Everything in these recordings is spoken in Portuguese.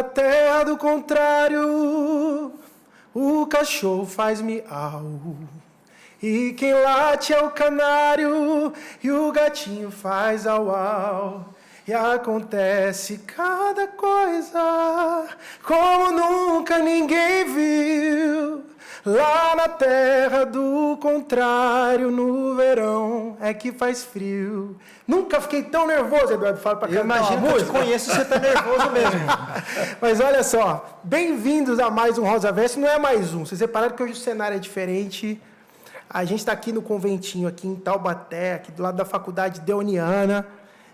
terra do contrário, o cachorro faz miau. E quem late é o canário, e o gatinho faz au-au. E acontece cada coisa, como nunca ninguém viu. Lá na terra do contrário, no verão é que faz frio. Nunca fiquei tão nervoso, Eduardo Fábio, para cantar uma música. Eu te conheço, você tá nervoso mesmo. Mas olha só, bem-vindos a mais um Rosa Verso. Não é mais um, vocês repararam que hoje o cenário é diferente. A gente está aqui no conventinho, aqui em Taubaté, aqui do lado da Faculdade Deoniana,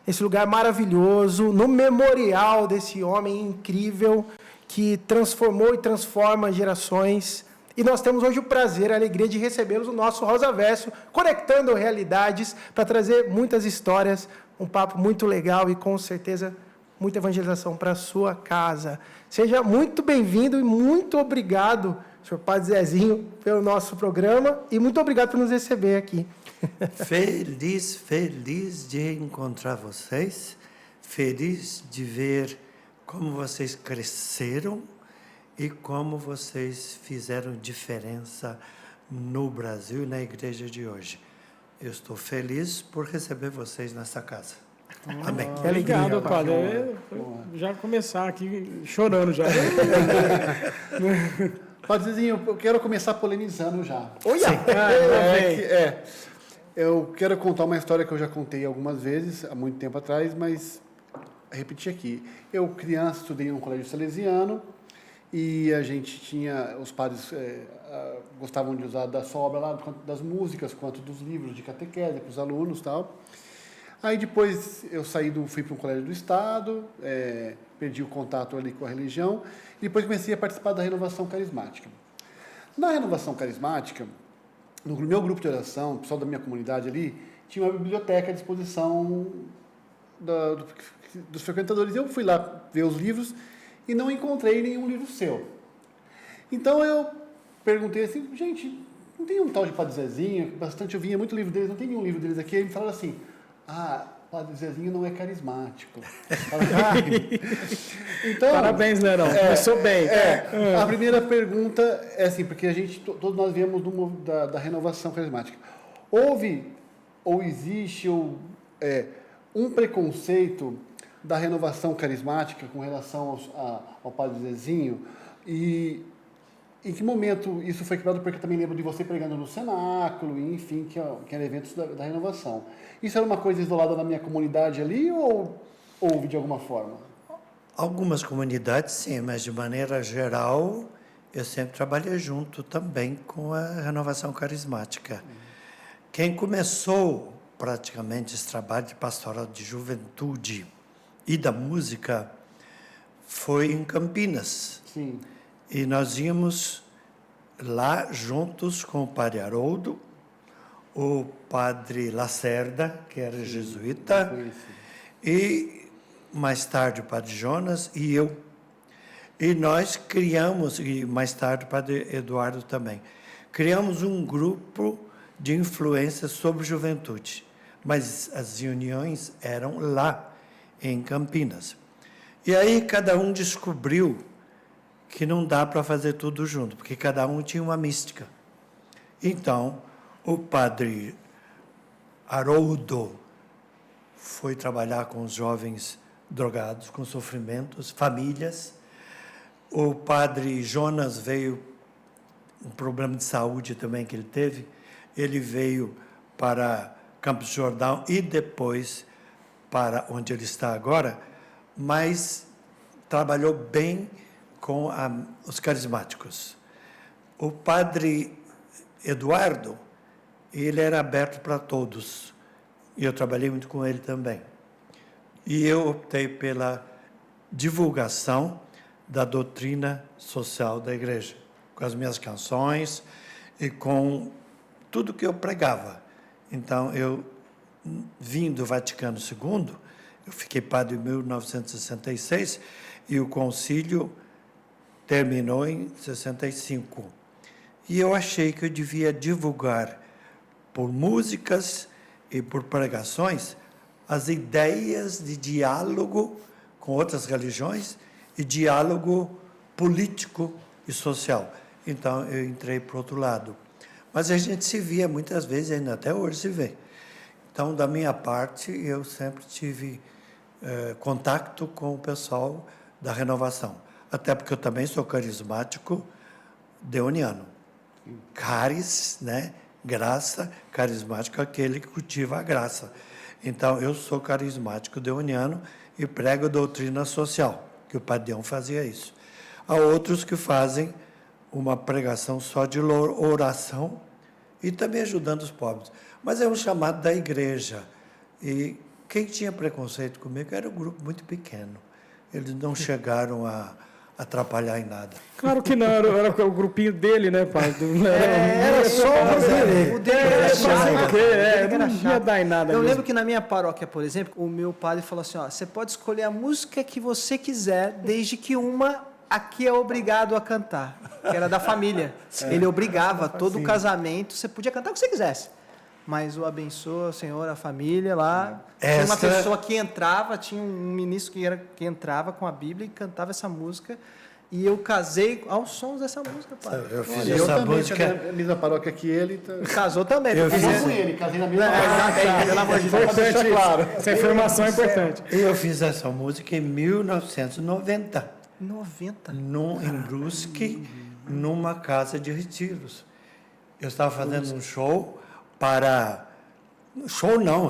esse lugar maravilhoso, no memorial desse homem incrível que transformou e transforma gerações. E nós temos hoje o prazer, a alegria de recebê-los no nosso Rosa Verso, conectando realidades para trazer muitas histórias, um papo muito legal e, com certeza, muita evangelização para a sua casa. Seja muito bem-vindo e muito obrigado, senhor Padre Zezinho, pelo nosso programa e muito obrigado por nos receber aqui. Feliz de encontrar vocês, feliz de ver como vocês cresceram e como vocês fizeram diferença no Brasil e na igreja de hoje. Eu estou feliz por receber vocês nessa casa. Amém. Obrigado, Padre. Já começar aqui chorando já. Padrezinho, eu quero começar polemizando já. Olha! Eu quero contar uma história que eu já contei algumas vezes, há muito tempo atrás, mas repetir aqui. Eu, criança, estudei em um colégio salesiano e a gente tinha, os padres gostavam de usar da sobra lá, tanto das músicas quanto dos livros de catequese para os alunos e tal. Aí depois eu fui para um colégio do Estado, perdi o contato ali com a religião, e depois comecei a participar da Renovação Carismática. Na Renovação Carismática, no meu grupo de oração, o pessoal da minha comunidade ali, tinha uma biblioteca à disposição dos frequentadores. Eu fui lá ver os livros e não encontrei nenhum livro seu. Então eu perguntei assim, gente, não tem um tal de Padre Zezinho, bastante eu vinha muito livro deles, não tem nenhum livro deles aqui? Eles me falaram assim, Padre Zezinho não é carismático. Então, parabéns, Nerão. Começou bem. A primeira pergunta é assim, porque todos nós viemos da renovação carismática. Houve, ou existe, um preconceito da renovação carismática com relação ao Padre Zezinho? E em que momento isso foi quebrado? Porque eu também lembro de você pregando no cenáculo, enfim, que eram eventos da renovação. Isso era uma coisa isolada na minha comunidade ali ou houve de alguma forma? Algumas comunidades, sim, mas de maneira geral, eu sempre trabalhei junto também com a renovação carismática. Quem começou praticamente esse trabalho de pastoral de juventude e da música foi em Campinas. Sim. E nós íamos lá juntos com o padre Haroldo, o padre Lacerda, que era jesuíta, e mais tarde o padre Jonas e eu. E nós criamos, e mais tarde o padre Eduardo também, criamos um grupo de influência sobre juventude. Mas as reuniões eram lá, em Campinas. E aí cada um descobriu que não dá para fazer tudo junto, porque cada um tinha uma mística. Então, o padre Haroldo foi trabalhar com os jovens drogados, com sofrimentos, famílias. O padre Jonas veio, um problema de saúde também que ele teve, ele veio para Campos do Jordão e depois para onde ele está agora, mas trabalhou bem com os carismáticos. O padre Eduardo, ele era aberto para todos, e eu trabalhei muito com ele também. E eu optei pela divulgação da doutrina social da igreja, com as minhas canções e com tudo que eu pregava. Então, eu vim do Vaticano II, eu fiquei padre em 1966, e o concílio terminou em 65. E eu achei que eu devia divulgar, por músicas e por pregações, as ideias de diálogo com outras religiões e diálogo político e social. Então, eu entrei para o outro lado. Mas a gente se via muitas vezes, ainda até hoje se vê. Então, da minha parte, eu sempre tive contato com o pessoal da renovação. Até porque eu também sou carismático deoniano. Caris, né? Graça, carismático, aquele que cultiva a graça. Então, eu sou carismático deoniano e prego doutrina social, que o Padre Deon fazia isso. Há outros que fazem uma pregação só de oração e também ajudando os pobres. Mas é um chamado da igreja. E quem tinha preconceito comigo era um grupo muito pequeno. Eles não chegaram a atrapalhar em nada. Claro que não, era o grupinho dele, né, pai? Era só O dele era chato. Não ia dar em nada Eu mesmo. lembro que na minha paróquia, por exemplo, o meu padre falou assim, ó, você pode escolher a música que você quiser, desde que uma aqui é obrigado a cantar, que era da família. Ele obrigava, todo o casamento, você podia cantar o que você quisesse. Mas o abençoa, Senhor, a família lá. Tinha uma pessoa que entrava, tinha um ministro que entrava com a Bíblia e cantava essa música. E eu casei aos sons dessa música, padre. Eu fiz Eu essa também, música. na mesma paróquia que ele. Casou também. Eu porque- fiz Com ele, casei na mesma Pelo amor de Deus. Importante, claro. Essa informação é importante. Eu fiz essa música em 1990, 90. em Brusque, numa casa de retiros. Eu estava fazendo um show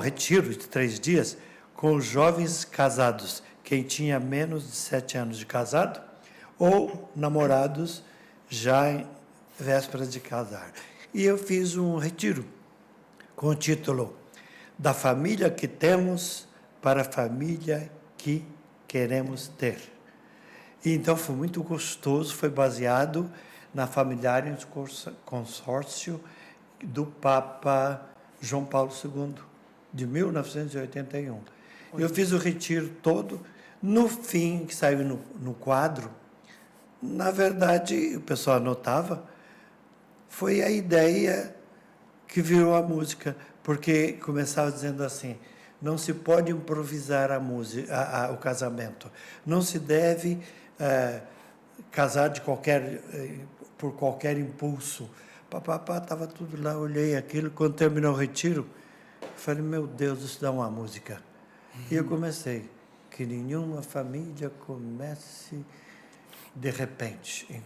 retiro de 3 dias, com os jovens casados, quem tinha menos de 7 anos de casado, ou namorados já em vésperas de casar. E eu fiz um retiro com o título Da Família que Temos para a Família que Queremos Ter. E então foi muito gostoso, foi baseado na Familiares Consórcio do Papa João Paulo II, de 1981. Eu fiz o retiro todo. No fim, que saiu no quadro, na verdade, o pessoal anotava, foi a ideia que virou a música, porque começava dizendo assim, não se pode improvisar a música, o casamento, não se deve casar por qualquer impulso. Estava tudo lá, olhei aquilo, quando terminou o retiro, falei, meu Deus, isso dá uma música. E eu comecei, que nenhuma família comece de repente, e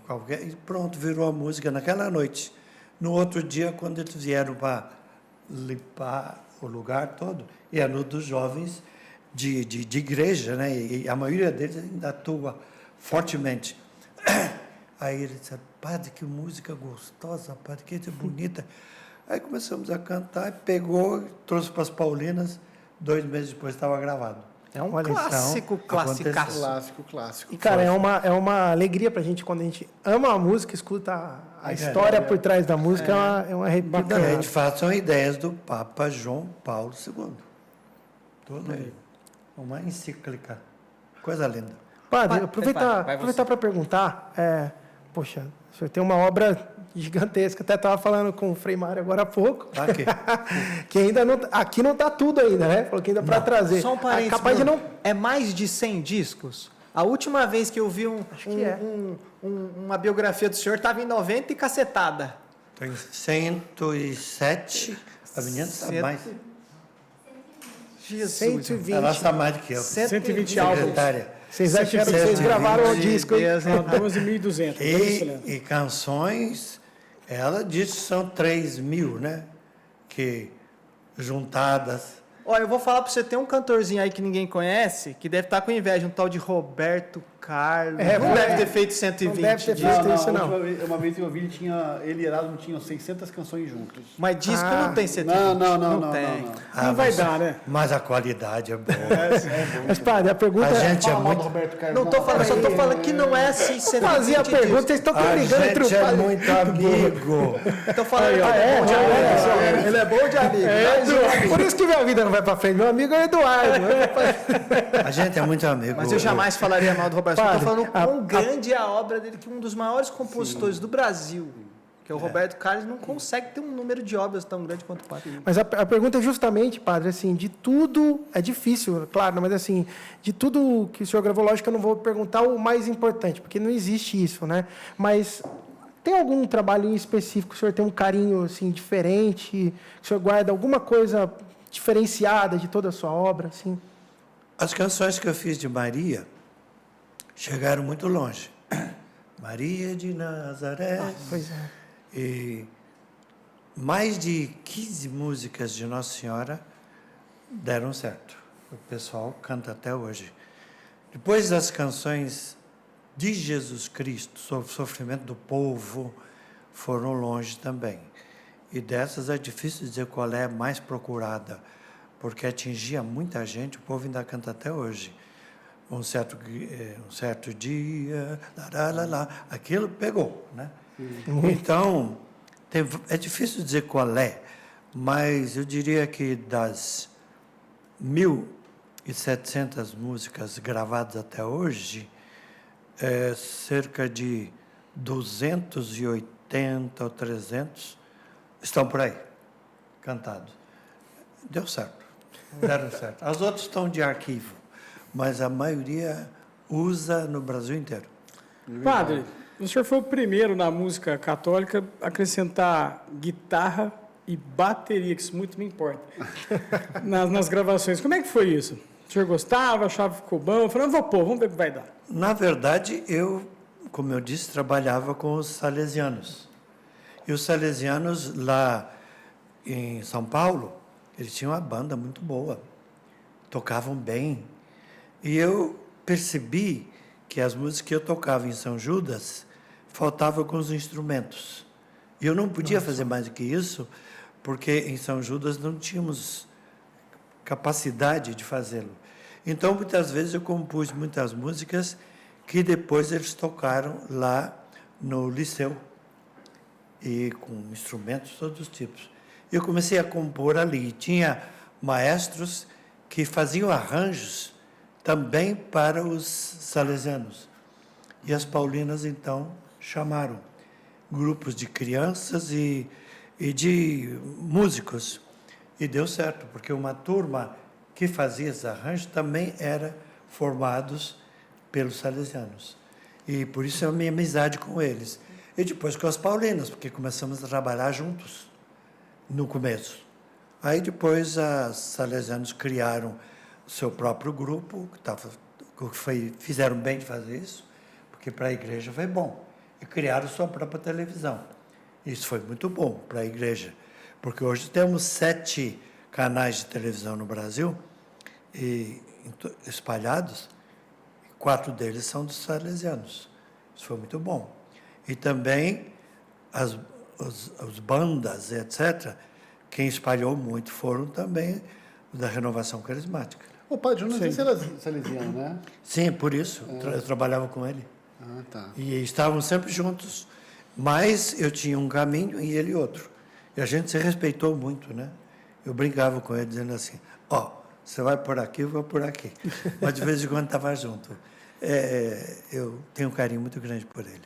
pronto, virou a música naquela noite. No outro dia, quando eles vieram para limpar o lugar todo, e era no dos jovens de igreja, né? E a maioria deles ainda atua fortemente. Aí ele disse, padre, que música gostosa, padre, que bonita. Aí começamos a cantar, pegou, trouxe para as Paulinas, 2 meses depois estava gravado. É um Olha, clássico, classicaço. Clássico. E, cara, é uma alegria pra gente quando a gente ama a música, escuta a história por trás da música, é um arrepio Bacana. danado. Gente, façam ideias do Papa João Paulo II. Tudo aí. Uma encíclica. Coisa linda. Padre, Vai, aproveitar você. para perguntar, poxa, o senhor tem uma obra gigantesca, até estava falando com o Frei Mário agora há pouco, Aqui. que ainda não, aqui não está tudo ainda, né? Falou que ainda para trazer. Só um parênteses, Capaz de Bruno. não... É mais de 100 discos? A última vez que eu vi que é. uma biografia do senhor estava em 90 e cacetada. Tem 107. A menina sabe mais. Jesus. 120. Ela sabe mais do que eu. 120 álbuns. Secretária. Vocês acharam que vocês 120. gravaram o disco, hein? Deus, hein? 12.200. E canções, ela disse que são 3.000, né? Que juntadas. Olha, eu vou falar pra você, tem um cantorzinho aí que ninguém conhece, que deve estar com inveja, um tal de Roberto Carlos. Não deve ter feito 120 Não deve ter discos. feito isso, não. Uma vez eu ouvi, ele e Erasmo tinham 600 canções juntos. Mas disco não tem 120. Não tem. Não vai dar, né? Mas a qualidade é boa. Mas, padre, a pergunta A gente é Fala mal do muito... Roberto Carlos. Não tô falando, só tô falando que não é assim 120 fazia a pergunta, discos. vocês estão A brigando entre gente o é padre. muito amigo. Tô falando que Ele é bom de amigo. Por isso que minha vida não vai para frente. Meu amigo é Eduardo. A gente é muito amigo. Mas eu jamais falaria mal do Roberto. Padre, Estou falando quão grande é a obra dele, que é um dos maiores compositores do Brasil. Porque o Roberto Carlos não consegue ter um número de obras tão grande quanto o padre. Mas a pergunta é justamente, padre, assim, de tudo, é difícil, claro, mas assim, de tudo que o senhor gravou, lógico que eu não vou perguntar o mais importante, porque não existe isso, né? Mas tem algum trabalho em específico que o senhor tem um carinho, assim, diferente, que o senhor guarda alguma coisa diferenciada de toda a sua obra, assim? As canções que eu fiz de Maria chegaram muito longe. Maria de Nazaré. Pois é. E mais de 15 músicas de Nossa Senhora deram certo. O pessoal canta até hoje. Depois das canções de Jesus Cristo, sobre o sofrimento do povo, foram longe também. E dessas é difícil dizer qual é a mais procurada, porque atingia muita gente, o povo ainda canta até hoje. Um certo dia, aquilo pegou, né? Então, é difícil dizer qual é, mas eu diria que das 1.700 músicas gravadas até hoje, cerca de 280 ou 300 estão por aí, cantados. Deu certo, deram certo. As outras estão de arquivo, mas a maioria usa no Brasil inteiro. Padre, o senhor foi o primeiro na música católica a acrescentar guitarra e bateria, que isso muito me importa, nas gravações. Como é que foi isso? O senhor gostava, achava que ficou bom? Eu falei, vou pôr, vamos ver o que vai dar. Na verdade, eu, como eu disse, trabalhava com os salesianos. E os salesianos lá em São Paulo, eles tinham uma banda muito boa, tocavam bem. E eu percebi que as músicas que eu tocava em São Judas faltavam com os instrumentos. E eu não podia fazer mais do que isso, porque em São Judas não tínhamos capacidade de fazê-lo. Então, muitas vezes, eu compus muitas músicas que depois eles tocaram lá no liceu, e com instrumentos de todos os tipos. Eu comecei a compor ali. Tinha maestros que faziam arranjos também para os salesianos. E as paulinas, então, chamaram grupos de crianças e de músicos. E deu certo, porque uma turma que fazia esses arranjos também era formados pelos salesianos. E por isso a minha amizade com eles. E depois com as paulinas, porque começamos a trabalhar juntos no começo. Aí depois os salesianos criaram o seu próprio grupo, fizeram bem de fazer isso, porque para a igreja foi bom. E criaram sua própria televisão. Isso foi muito bom para a igreja, porque hoje temos 7 canais de televisão no Brasil, espalhados, 4 deles são dos salesianos. Isso foi muito bom. E também as bandas, etc., quem espalhou muito foram também da Renovação Carismática. O padre Júnior era salesiano, né? Sim, por isso. Eu trabalhava com ele. Ah, tá. E estávamos sempre juntos. Mas eu tinha um caminho e ele outro. E a gente se respeitou muito, né? Eu brincava com ele, dizendo assim, você vai por aqui, eu vou por aqui. Mas de vez em quando estava junto. Eu tenho um carinho muito grande por ele.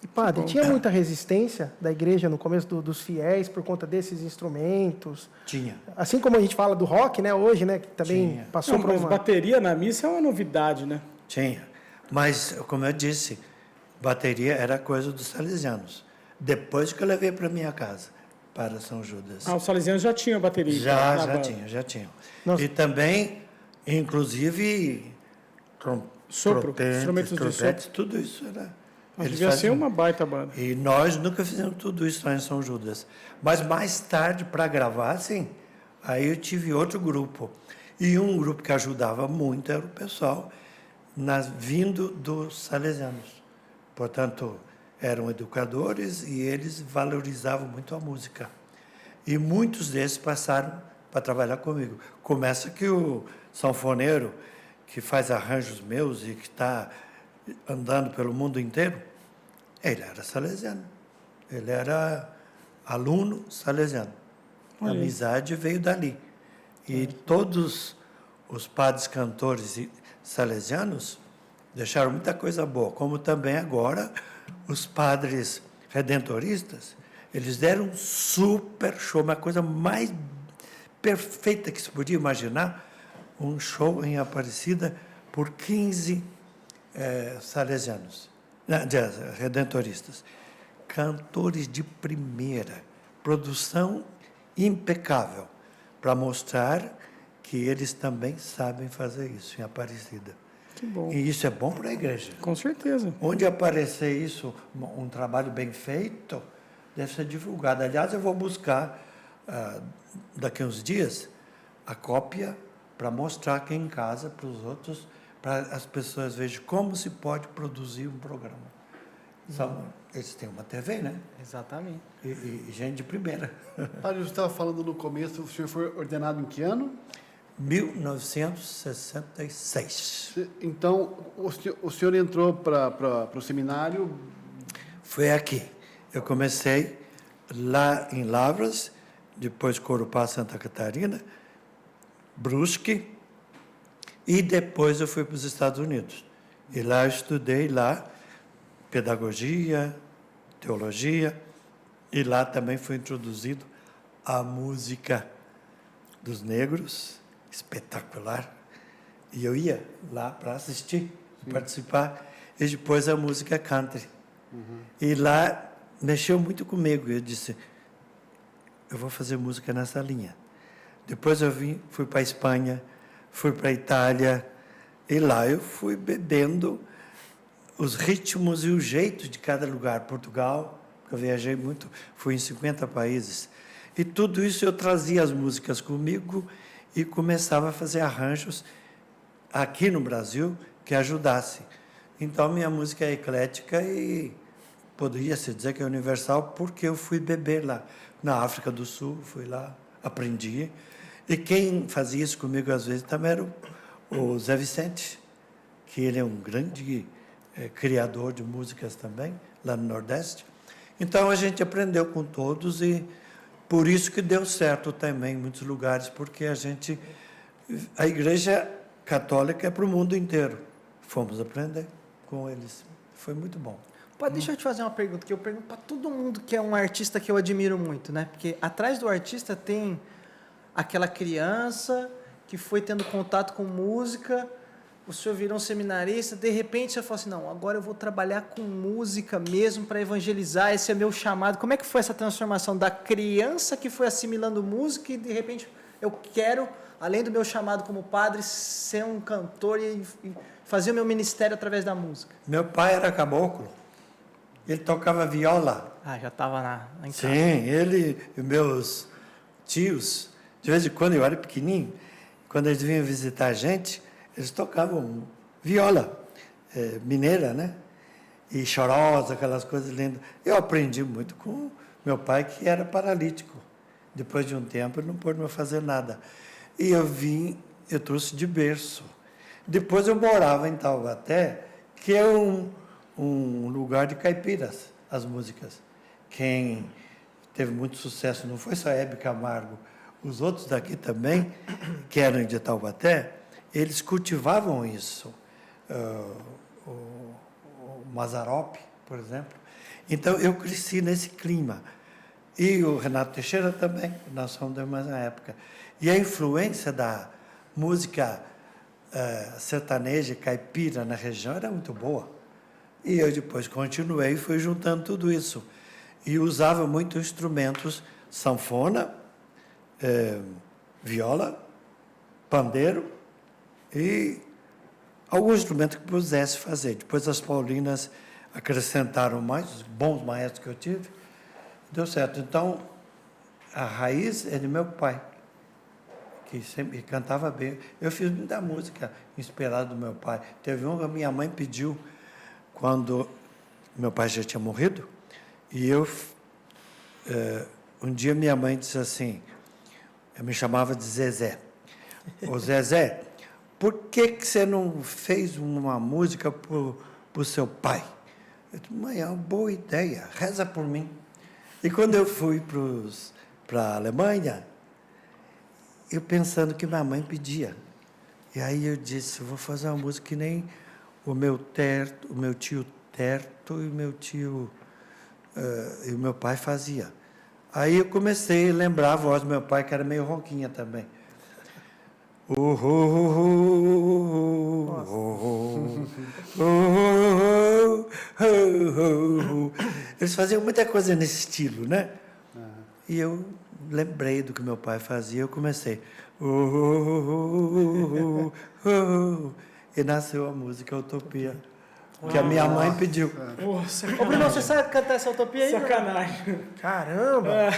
E, padre, tinha muita resistência da igreja no começo dos fiéis por conta desses instrumentos? Tinha. Assim como a gente fala do rock, né, hoje, né, que também Tinha. passou Não, por mas uma... bateria na missa é uma novidade, né? Tinha. Mas, como eu disse, bateria era coisa dos salesianos. Depois que eu levei para minha casa, para São Judas. Os salesianos já tinham bateria. Já tinham. Nossa. E também, inclusive, Sopro, instrumentos de trompetes, sopro. tudo isso era... Mas eles devia ser faziam. uma baita banda. E nós nunca fizemos tudo isso lá em São Judas. Mas mais tarde, para gravar, sim, aí eu tive outro grupo. E um grupo que ajudava muito era o pessoal vindo dos salesianos. Portanto, eram educadores e eles valorizavam muito a música. E muitos desses passaram para trabalhar comigo. Começa que o sanfoneiro, que faz arranjos meus e que está andando pelo mundo inteiro, ele era salesiano. Ele era aluno salesiano. A amizade veio dali. E todos os padres cantores salesianos deixaram muita coisa boa, como também agora os padres redentoristas Eles deram um super show, uma coisa mais perfeita que se podia imaginar, um show em Aparecida por 15 salesianos, redentoristas. Cantores de primeira, produção impecável, para mostrar que eles também sabem fazer isso em Aparecida. Que bom. E isso é bom para a igreja. Com certeza. Onde aparecer isso, um trabalho bem feito, deve ser divulgado. Aliás, eu vou buscar, daqui a uns dias, a cópia para mostrar aqui em casa para os outros, para as pessoas vejam como se pode produzir um programa. Eles têm uma TV, né? Exatamente. E gente de primeira. Padre, você estava falando no começo, o senhor foi ordenado em que ano? 1966. Então, o senhor entrou para o seminário? Foi aqui. Eu comecei lá em Lavras, depois Corupá, Santa Catarina, Brusque, e depois eu fui para os Estados Unidos. E lá eu estudei pedagogia, teologia, e lá também foi introduzido a música dos negros, espetacular. E eu ia lá para assistir, participar, e depois a música country. E lá mexeu muito comigo. Eu disse, eu vou fazer música nessa linha. Depois eu fui para a Espanha, fui para a Itália, e lá eu fui bebendo os ritmos e os jeitos de cada lugar. Portugal, eu viajei muito, fui em 50 países. E tudo isso eu trazia as músicas comigo e começava a fazer arranjos aqui no Brasil que ajudasse. Então, minha música é eclética e poderia-se dizer que é universal porque eu fui beber lá. Na África do Sul, fui lá, aprendi. E quem fazia isso comigo, às vezes, também era o Zé Vicente, que ele é um grande criador de músicas também, lá no Nordeste. Então, a gente aprendeu com todos e por isso que deu certo também em muitos lugares, porque a Igreja Católica é para o mundo inteiro. Fomos aprender com eles. Foi muito bom. Pode, deixa eu te fazer uma pergunta, que eu pergunto para todo mundo que é um artista que eu admiro muito, né? Porque atrás do artista tem aquela criança que foi tendo contato com música, o senhor virou um seminarista, de repente você falou assim, não, agora eu vou trabalhar com música mesmo para evangelizar, esse é meu chamado. Como é que foi essa transformação da criança que foi assimilando música e de repente eu quero, além do meu chamado como padre, ser um cantor e fazer o meu ministério através da música? Meu pai era caboclo, ele tocava viola. Ah, já estava em casa. Sim, ele e meus tios, de vez em quando eu era pequenininho, quando eles vinham visitar a gente, eles tocavam viola mineira, né? E chorosa, aquelas coisas lindas. Eu aprendi muito com meu pai, que era paralítico. Depois de um tempo, ele não pôde mais fazer nada. E eu trouxe de berço. Depois eu morava em Taubaté, que é um lugar de caipiras, as músicas. Quem teve muito sucesso não foi só Hebe Camargo, os outros daqui também, que eram de Taubaté, eles cultivavam isso. O Mazzaropi, por exemplo. Então, eu cresci nesse clima. E o Renato Teixeira também, nós somos da mesma época. E a influência da música sertaneja, caipira na região era muito boa. E eu depois continuei e fui juntando tudo isso. E usava muito instrumentos, sanfona, viola, pandeiro e algum instrumento que pudesse fazer. Depois as paulinas acrescentaram mais, os bons maestros que eu tive, deu certo. Então, a raiz é de meu pai, que sempre cantava bem. Eu fiz muita música inspirada do meu pai. Teve uma que a minha mãe pediu quando meu pai já tinha morrido, e um dia minha mãe disse assim, eu me chamava de Zezé. Ô Zezé, por que você não fez uma música para o seu pai? Eu disse, mãe, é uma boa ideia, reza por mim. E quando eu fui para a Alemanha, eu pensando que minha mãe pedia. E aí eu disse, vou fazer uma música que nem o meu tio Terto e o meu tio e o meu pai fazia. Aí eu comecei a lembrar a voz do meu pai, que era meio ronquinha também. Eles faziam muita coisa nesse estilo, né? E eu lembrei do que meu pai fazia, eu comecei. E nasceu a música Utopia, que a minha mãe pediu. Nossa, Ô, Bruno, você sabe cantar essa utopia aí? sacanagem. Caramba!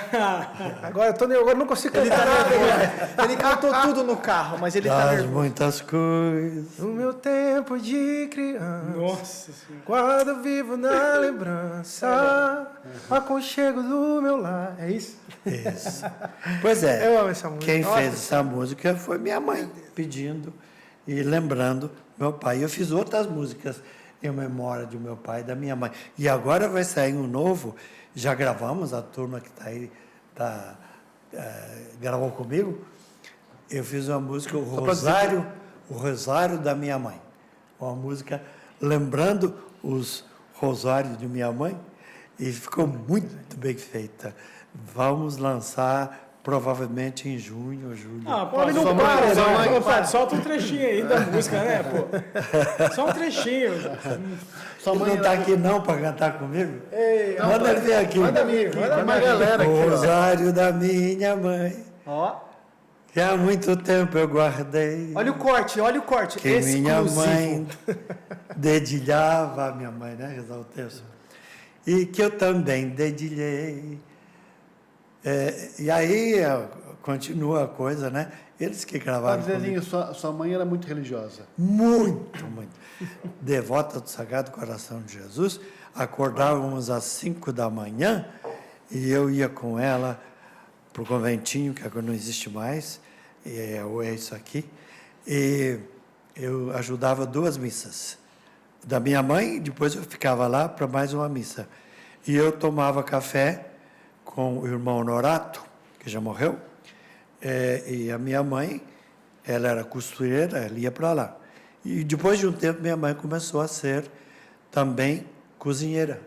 Agora eu não consigo cantar nada. Ele cantou tudo no carro, mas ele tá Das nervoso. muitas coisas. No meu tempo de criança, Nossa Senhora. quando vivo na lembrança, o aconchego do meu lar. É isso? Isso. Pois é. Eu amo essa música. Quem Nossa. fez essa música foi minha mãe, pedindo e lembrando meu pai. Eu fiz outras músicas em memória do meu pai e da minha mãe. E agora vai sair um novo, já gravamos, a turma que está aí gravou comigo. Eu fiz uma música, o Rosário da minha mãe. Uma música lembrando os rosários de minha mãe, e ficou muito bem feita. Vamos lançar provavelmente em junho ou julho. Ah, pô, Homem não sua para, mãe, né? Ô, padre, solta um trechinho aí da música, né, pô? Só um trechinho. Sua Ele mãe não está aqui não para cantar comigo? Ei, Manda ele vir aqui. manda amigo, manda uma amigo. galera aqui, O ó. rosário da minha mãe, Ó, que há muito tempo eu guardei. olha o corte, olha o corte. Que minha Exclusivo. mãe dedilhava, a minha mãe, né, rezar o texto, e que eu também dedilhei. E aí continua a coisa, né? Eles que gravaram Padre comigo. Zezinho, sua mãe era muito religiosa. Muito, muito. Devota do Sagrado Coração de Jesus. Acordávamos às 5 da manhã e eu ia com ela para o conventinho, que agora não existe mais, é isso aqui, e eu ajudava 2 missas da minha mãe, e depois eu ficava lá para mais uma missa. E eu tomava café com o irmão Norato, que já morreu, e a minha mãe, ela era costureira, ela ia para lá. E depois de um tempo, minha mãe começou a ser também cozinheira.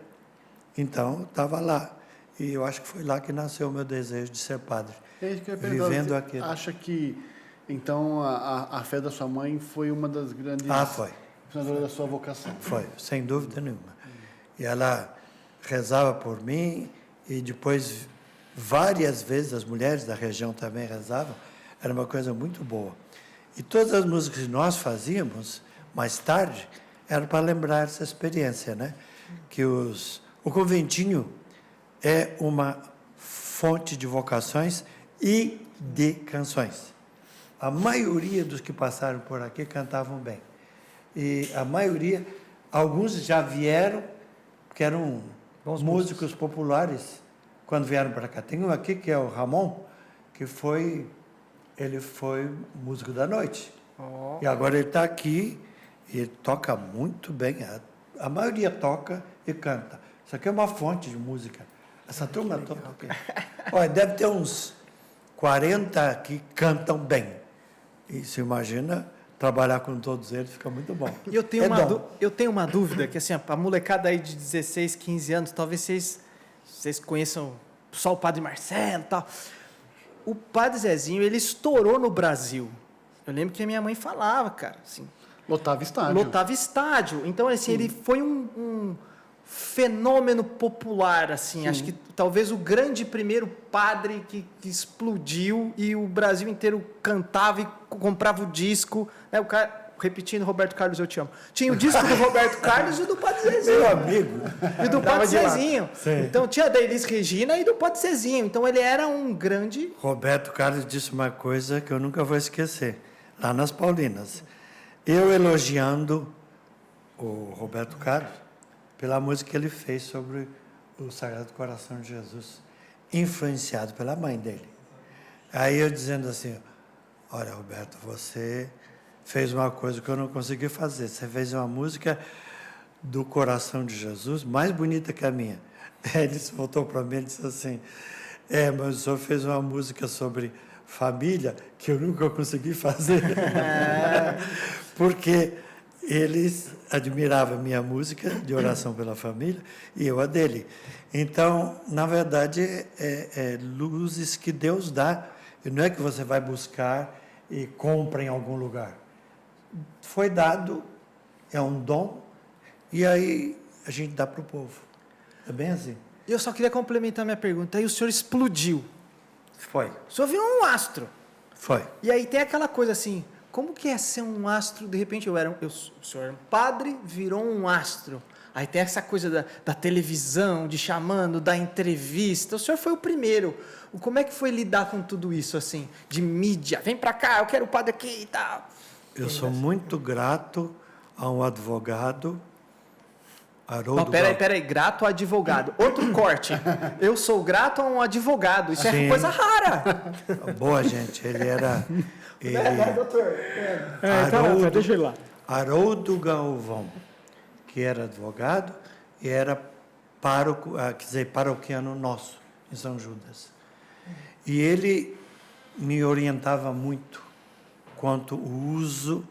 Então, estava lá. E eu acho que foi lá que nasceu o meu desejo de ser padre. É isso que eu ia perguntar. Vivendo Você aquilo. acha que, então, a fé da sua mãe foi uma das grandes Foi. fundadoras da sua vocação? Foi, sem dúvida nenhuma. E ela rezava por mim, e depois, várias vezes, as mulheres da região também rezavam. Era uma coisa muito boa. E todas as músicas que nós fazíamos, mais tarde, eram para lembrar essa experiência, né? Que o conventinho é uma fonte de vocações e de canções. A maioria dos que passaram por aqui cantavam bem. E a maioria, alguns já vieram, que eram músicos populares, quando vieram para cá. Tem um aqui que é o Ramon, que ele foi músico da noite. E agora ele está aqui e ele toca muito bem. A maioria toca e canta. Isso aqui é uma fonte de música. Essa turma toda. Olha, deve ter uns 40 que cantam bem. E se imagina trabalhar com todos eles, fica muito bom. E eu tenho, dom. eu tenho uma dúvida, que assim, a molecada aí de 16, 15 anos, talvez vocês conheçam só o Padre Marcelo e tal. O Padre Zezinho, ele estourou no Brasil. Eu lembro que a minha mãe falava, cara, assim, Lotava estádio. lotava estádio. Então, assim, ele foi um fenômeno popular, assim. Acho que talvez o grande primeiro padre que explodiu e o Brasil inteiro cantava e comprava o disco. Né? O cara, repetindo, Roberto Carlos, eu te amo. Tinha o disco do Roberto Carlos e do Padre Zezinho. Meu amigo. E do Padre de lado. Zezinho. Sim. Então, tinha da Elis Regina e do Padre Zezinho. Então, ele era um grande... Roberto Carlos disse uma coisa que eu nunca vou esquecer, lá nas Paulinas. Eu elogiando o Roberto Carlos pela música que ele fez sobre o Sagrado Coração de Jesus, influenciado pela mãe dele. Aí eu dizendo assim, olha, Roberto, você fez uma coisa que eu não consegui fazer. Você fez uma música do Coração de Jesus mais bonita que a minha. Aí ele voltou para mim e disse assim, mas o senhor fez uma música sobre família que eu nunca consegui fazer. Porque eles admiravam a minha música de oração pela família e eu a dele. Então, na verdade, é luzes que Deus dá, e não é que você vai buscar e compra em algum lugar. Foi dado, é um dom, e aí a gente dá para o povo. É bem assim? Eu só queria complementar minha pergunta. Aí o senhor explodiu. Foi. O senhor virou um astro. Foi. E aí tem aquela coisa assim, como que é ser um astro? De repente o senhor era um padre, virou um astro. Aí tem essa coisa da televisão, de chamando, da entrevista. O senhor foi o primeiro. Como é que foi lidar com tudo isso, assim, de mídia? Vem pra cá, eu quero o padre aqui e tal. Eu sou muito grato a um advogado, Haroldo. Não, peraí, grato ao advogado. Outro corte. Eu sou grato a um advogado. Isso Sim. é coisa rara. Boa, gente. Ele era... doutor? Então, deixa ele lá. Haroldo Galvão, que era advogado e era paroquiano nosso, em São Judas. E ele me orientava muito quanto o uso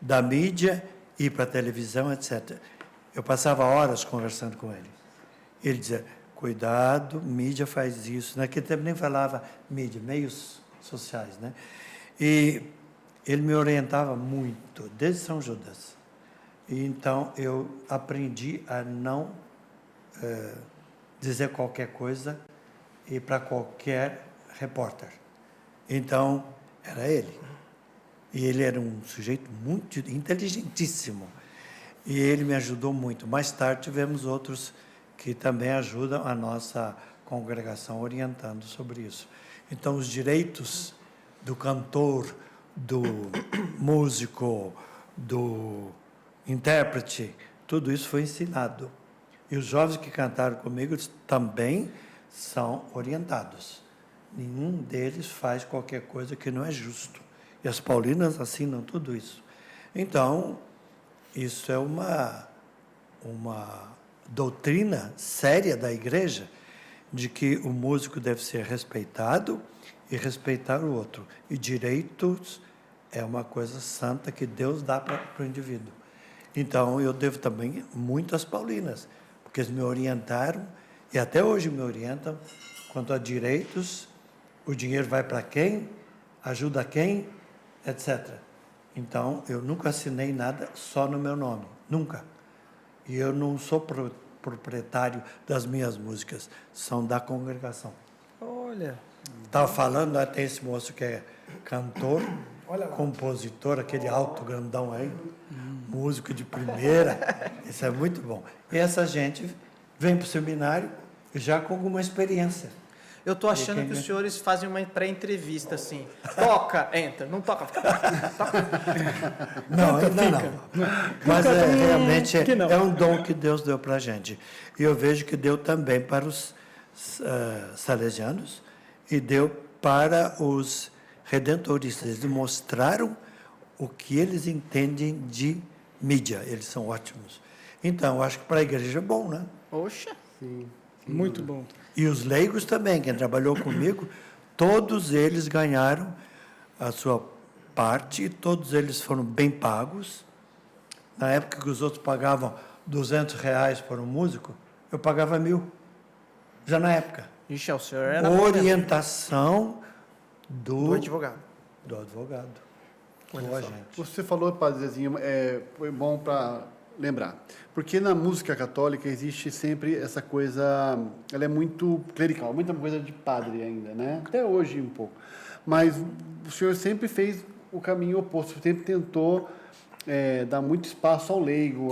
da mídia, ir para a televisão, etc. Eu passava horas conversando com ele. Ele dizia, cuidado, mídia faz isso. Naquele tempo nem falava mídia, meios sociais, né? E ele me orientava muito, desde São Judas. E então eu aprendi a não dizer qualquer coisa e para qualquer repórter. Então, era ele. E ele era um sujeito muito inteligentíssimo. E ele me ajudou muito. Mais tarde tivemos outros que também ajudam a nossa congregação orientando sobre isso. Então, os direitos do cantor, do músico, do intérprete, tudo isso foi ensinado. E os jovens que cantaram comigo também são orientados. Nenhum deles faz qualquer coisa que não é justo. E as paulinas assinam tudo isso. Então, isso é uma doutrina séria da igreja, de que o músico deve ser respeitado e respeitar o outro. E direitos é uma coisa santa que Deus dá para o indivíduo. Então, eu devo também muito às paulinas, porque eles me orientaram, e até hoje me orientam, quanto a direitos, o dinheiro vai para quem, ajuda quem, etc. Então, eu nunca assinei nada só no meu nome, nunca. E eu não sou proprietário das minhas músicas, são da congregação. Olha. Estava falando, tem esse moço que é cantor, compositor, aquele alto grandão aí, músico de primeira, isso é muito bom. E essa gente vem para o seminário já com alguma experiência. Eu estou achando que os senhores fazem uma pré-entrevista assim. Toca, entra. Não toca, toca. Não, ainda não. Mas realmente é um dom que Deus deu para a gente. E eu vejo que deu também para os salesianos e deu para os redentoristas. Eles mostraram o que eles entendem de mídia. Eles são ótimos. Então, eu acho que para a igreja é bom, né? Oxa. Sim. Muito bom. E os leigos também, quem trabalhou comigo, todos eles ganharam a sua parte, e todos eles foram bem pagos. Na época que os outros pagavam R$200 por um músico, eu pagava 1.000. Já na época. Ixi, o senhor era... Orientação Do advogado. Do advogado. Boa, gente. Você falou, Padre Zezinho, foi bom para lembrar. Porque na música católica existe sempre essa coisa, ela é muito clerical, muita coisa de padre ainda, né? Até hoje um pouco. Mas o senhor sempre fez o caminho oposto, sempre tentou dar muito espaço ao leigo,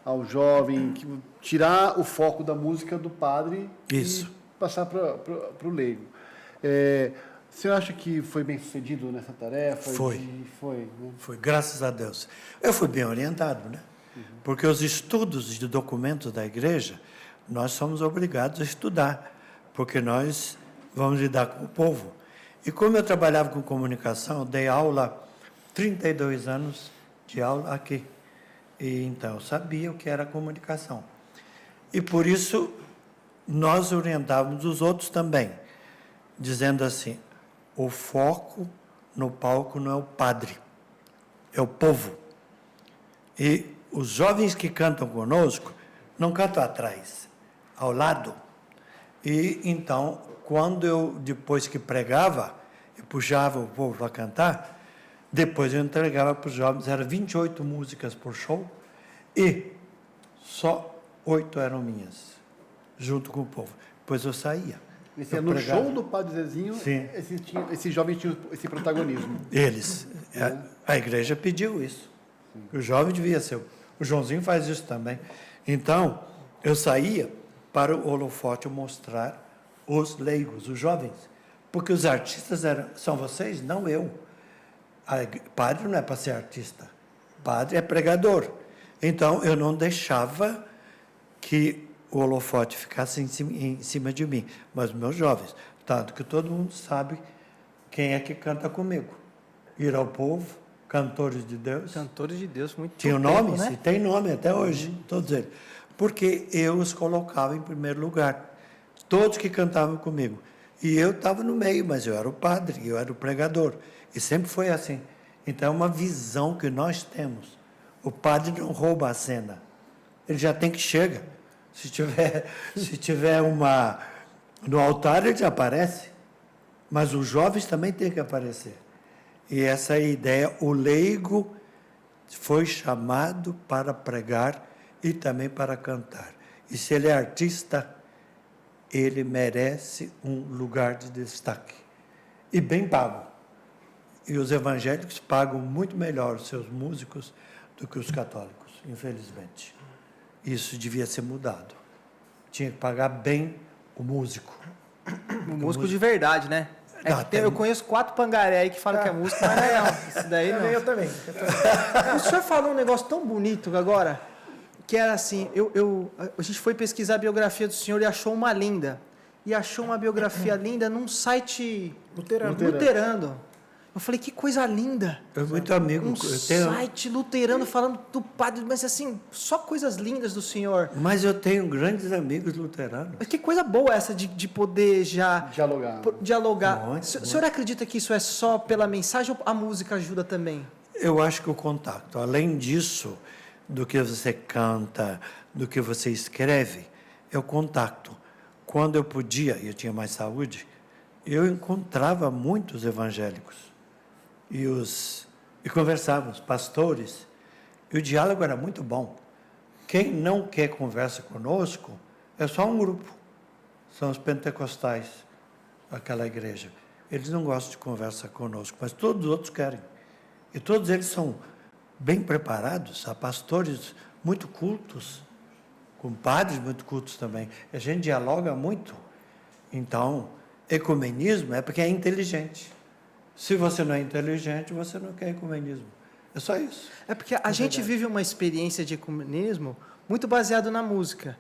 ao jovem, tirar o foco da música do padre Isso. e passar para o leigo. O senhor acha que foi bem sucedido nessa tarefa? Foi. Né? Foi, graças a Deus. Eu fui bem orientado, né? Porque os estudos de documentos da igreja, nós somos obrigados a estudar, porque nós vamos lidar com o povo. E como eu trabalhava com comunicação, eu dei aula, 32 anos de aula aqui. E então eu sabia o que era comunicação. E por isso nós orientávamos os outros também, dizendo assim, o foco no palco não é o padre, é o povo. E os jovens que cantam conosco não cantam atrás, ao lado. E então, quando eu, depois que pregava, eu puxava o povo para cantar, depois eu entregava para os jovens, eram 28 músicas por show, e só 8 eram minhas, junto com o povo. Depois eu saía. Esse Eu é no pregava. show do Padre Zezinho, Sim. esse jovem tinha esse protagonismo. Eles. A igreja pediu isso. O jovem devia ser. O Joãozinho faz isso também. Então, eu saía para o holofote mostrar os leigos, os jovens. Porque os artistas são vocês, não eu. Padre não é para ser artista. Padre é pregador. Então, eu não deixava que o holofote ficasse em cima de mim, mas meus jovens. Tanto que todo mundo sabe quem é que canta comigo. Ir ao povo, cantores de Deus. Cantores de Deus, muito Tinha tempo, nome, né? se tem nome até hoje, todos eles. Porque eu os colocava em primeiro lugar. Todos que cantavam comigo. E eu estava no meio, mas eu era o padre, eu era o pregador. E sempre foi assim. Então é uma visão que nós temos. O padre não rouba a cena. Ele já tem que chegar. Se tiver uma no altar, ele já aparece. Mas os jovens também têm que aparecer. E essa é a ideia. O leigo foi chamado para pregar e também para cantar. E se ele é artista, ele merece um lugar de destaque. E bem pago. E os evangélicos pagam muito melhor os seus músicos do que os católicos, infelizmente. Isso devia ser mudado. Tinha que pagar bem o músico. Um músico de verdade, né? Eu conheço 4 pangaré aí que falam que é músico, mas não, isso daí não. Eu também. O senhor falou um negócio tão bonito agora, que era assim, a gente foi pesquisar a biografia do senhor e achou uma linda. E achou uma biografia linda num site luterano. Eu falei, que coisa linda. Eu muito amigo. Um site luterano falando do padre, mas assim, só coisas lindas do senhor. Mas eu tenho grandes amigos luteranos. Mas que coisa boa essa de poder já dialogar. Muito, O senhor acredita que isso é só pela mensagem ou a música ajuda também? Eu acho que o contato, além disso, do que você canta, do que você escreve, é o contato. Quando eu podia, e eu tinha mais saúde, eu encontrava muitos evangélicos e conversávamos, pastores, e o diálogo era muito bom. Quem não quer conversa conosco é só um grupo, são os pentecostais, aquela igreja. Eles não gostam de conversa conosco, mas todos os outros querem. E todos eles são bem preparados, há pastores muito cultos, com padres muito cultos também. A gente dialoga muito. Então, ecumenismo é porque é inteligente. Se você não é inteligente, você não quer ecumenismo. É só isso. É porque a gente vive uma experiência de ecumenismo muito baseado na música.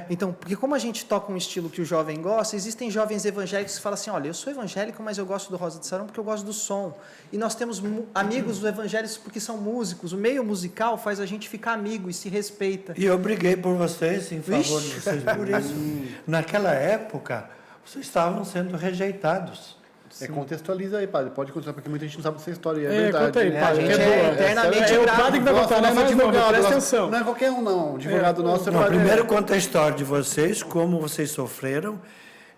Então, porque como a gente toca um estilo que o jovem gosta, existem jovens evangélicos que falam assim, olha, eu sou evangélico, mas eu gosto do Rosa de Saron porque eu gosto do som. E nós temos amigos dos evangélicos porque são músicos. O meio musical faz a gente ficar amigo e se respeita. E eu briguei por vocês, em favor de vocês, por isso. Naquela época, vocês estavam sendo rejeitados. Contextualiza aí, padre. Pode continuar, porque muita gente não sabe dessa história. É verdade. Conta aí, né? padre. A gente é eternamente o grato. padre que vai contar, né? Mas não, presta atenção. Não é qualquer um, não. O advogado nosso é Não, padre. primeiro conta a história de vocês, como vocês sofreram,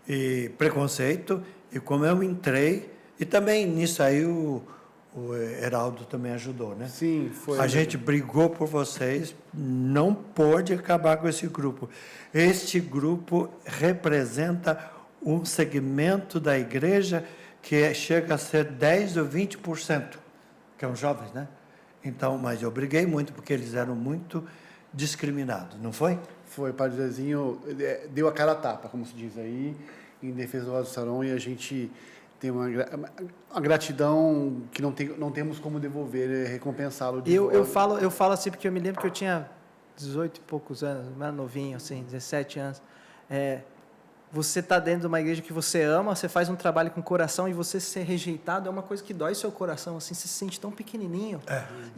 e preconceito, e como eu entrei. E também nisso aí o Heraldo também ajudou, né? Sim, foi. A gente brigou por vocês, não pôde acabar com esse grupo. Este grupo representa um segmento da igreja que chega a ser 10 ou 20%, que são jovens, né? Então, mas eu briguei muito, porque eles eram muito discriminados, não foi? Foi, o padre Zezinho deu a cara a tapa, como se diz aí, em defesa do Rosa de Saron, e a gente tem uma gratidão que não temos como devolver, recompensá-lo. Eu falo assim porque eu me lembro que eu tinha 18 e poucos anos, mais novinho, assim, 17 anos. Você está dentro de uma igreja que você ama, você faz um trabalho com o coração e você ser rejeitado é uma coisa que dói seu coração, assim, você se sente tão pequenininho.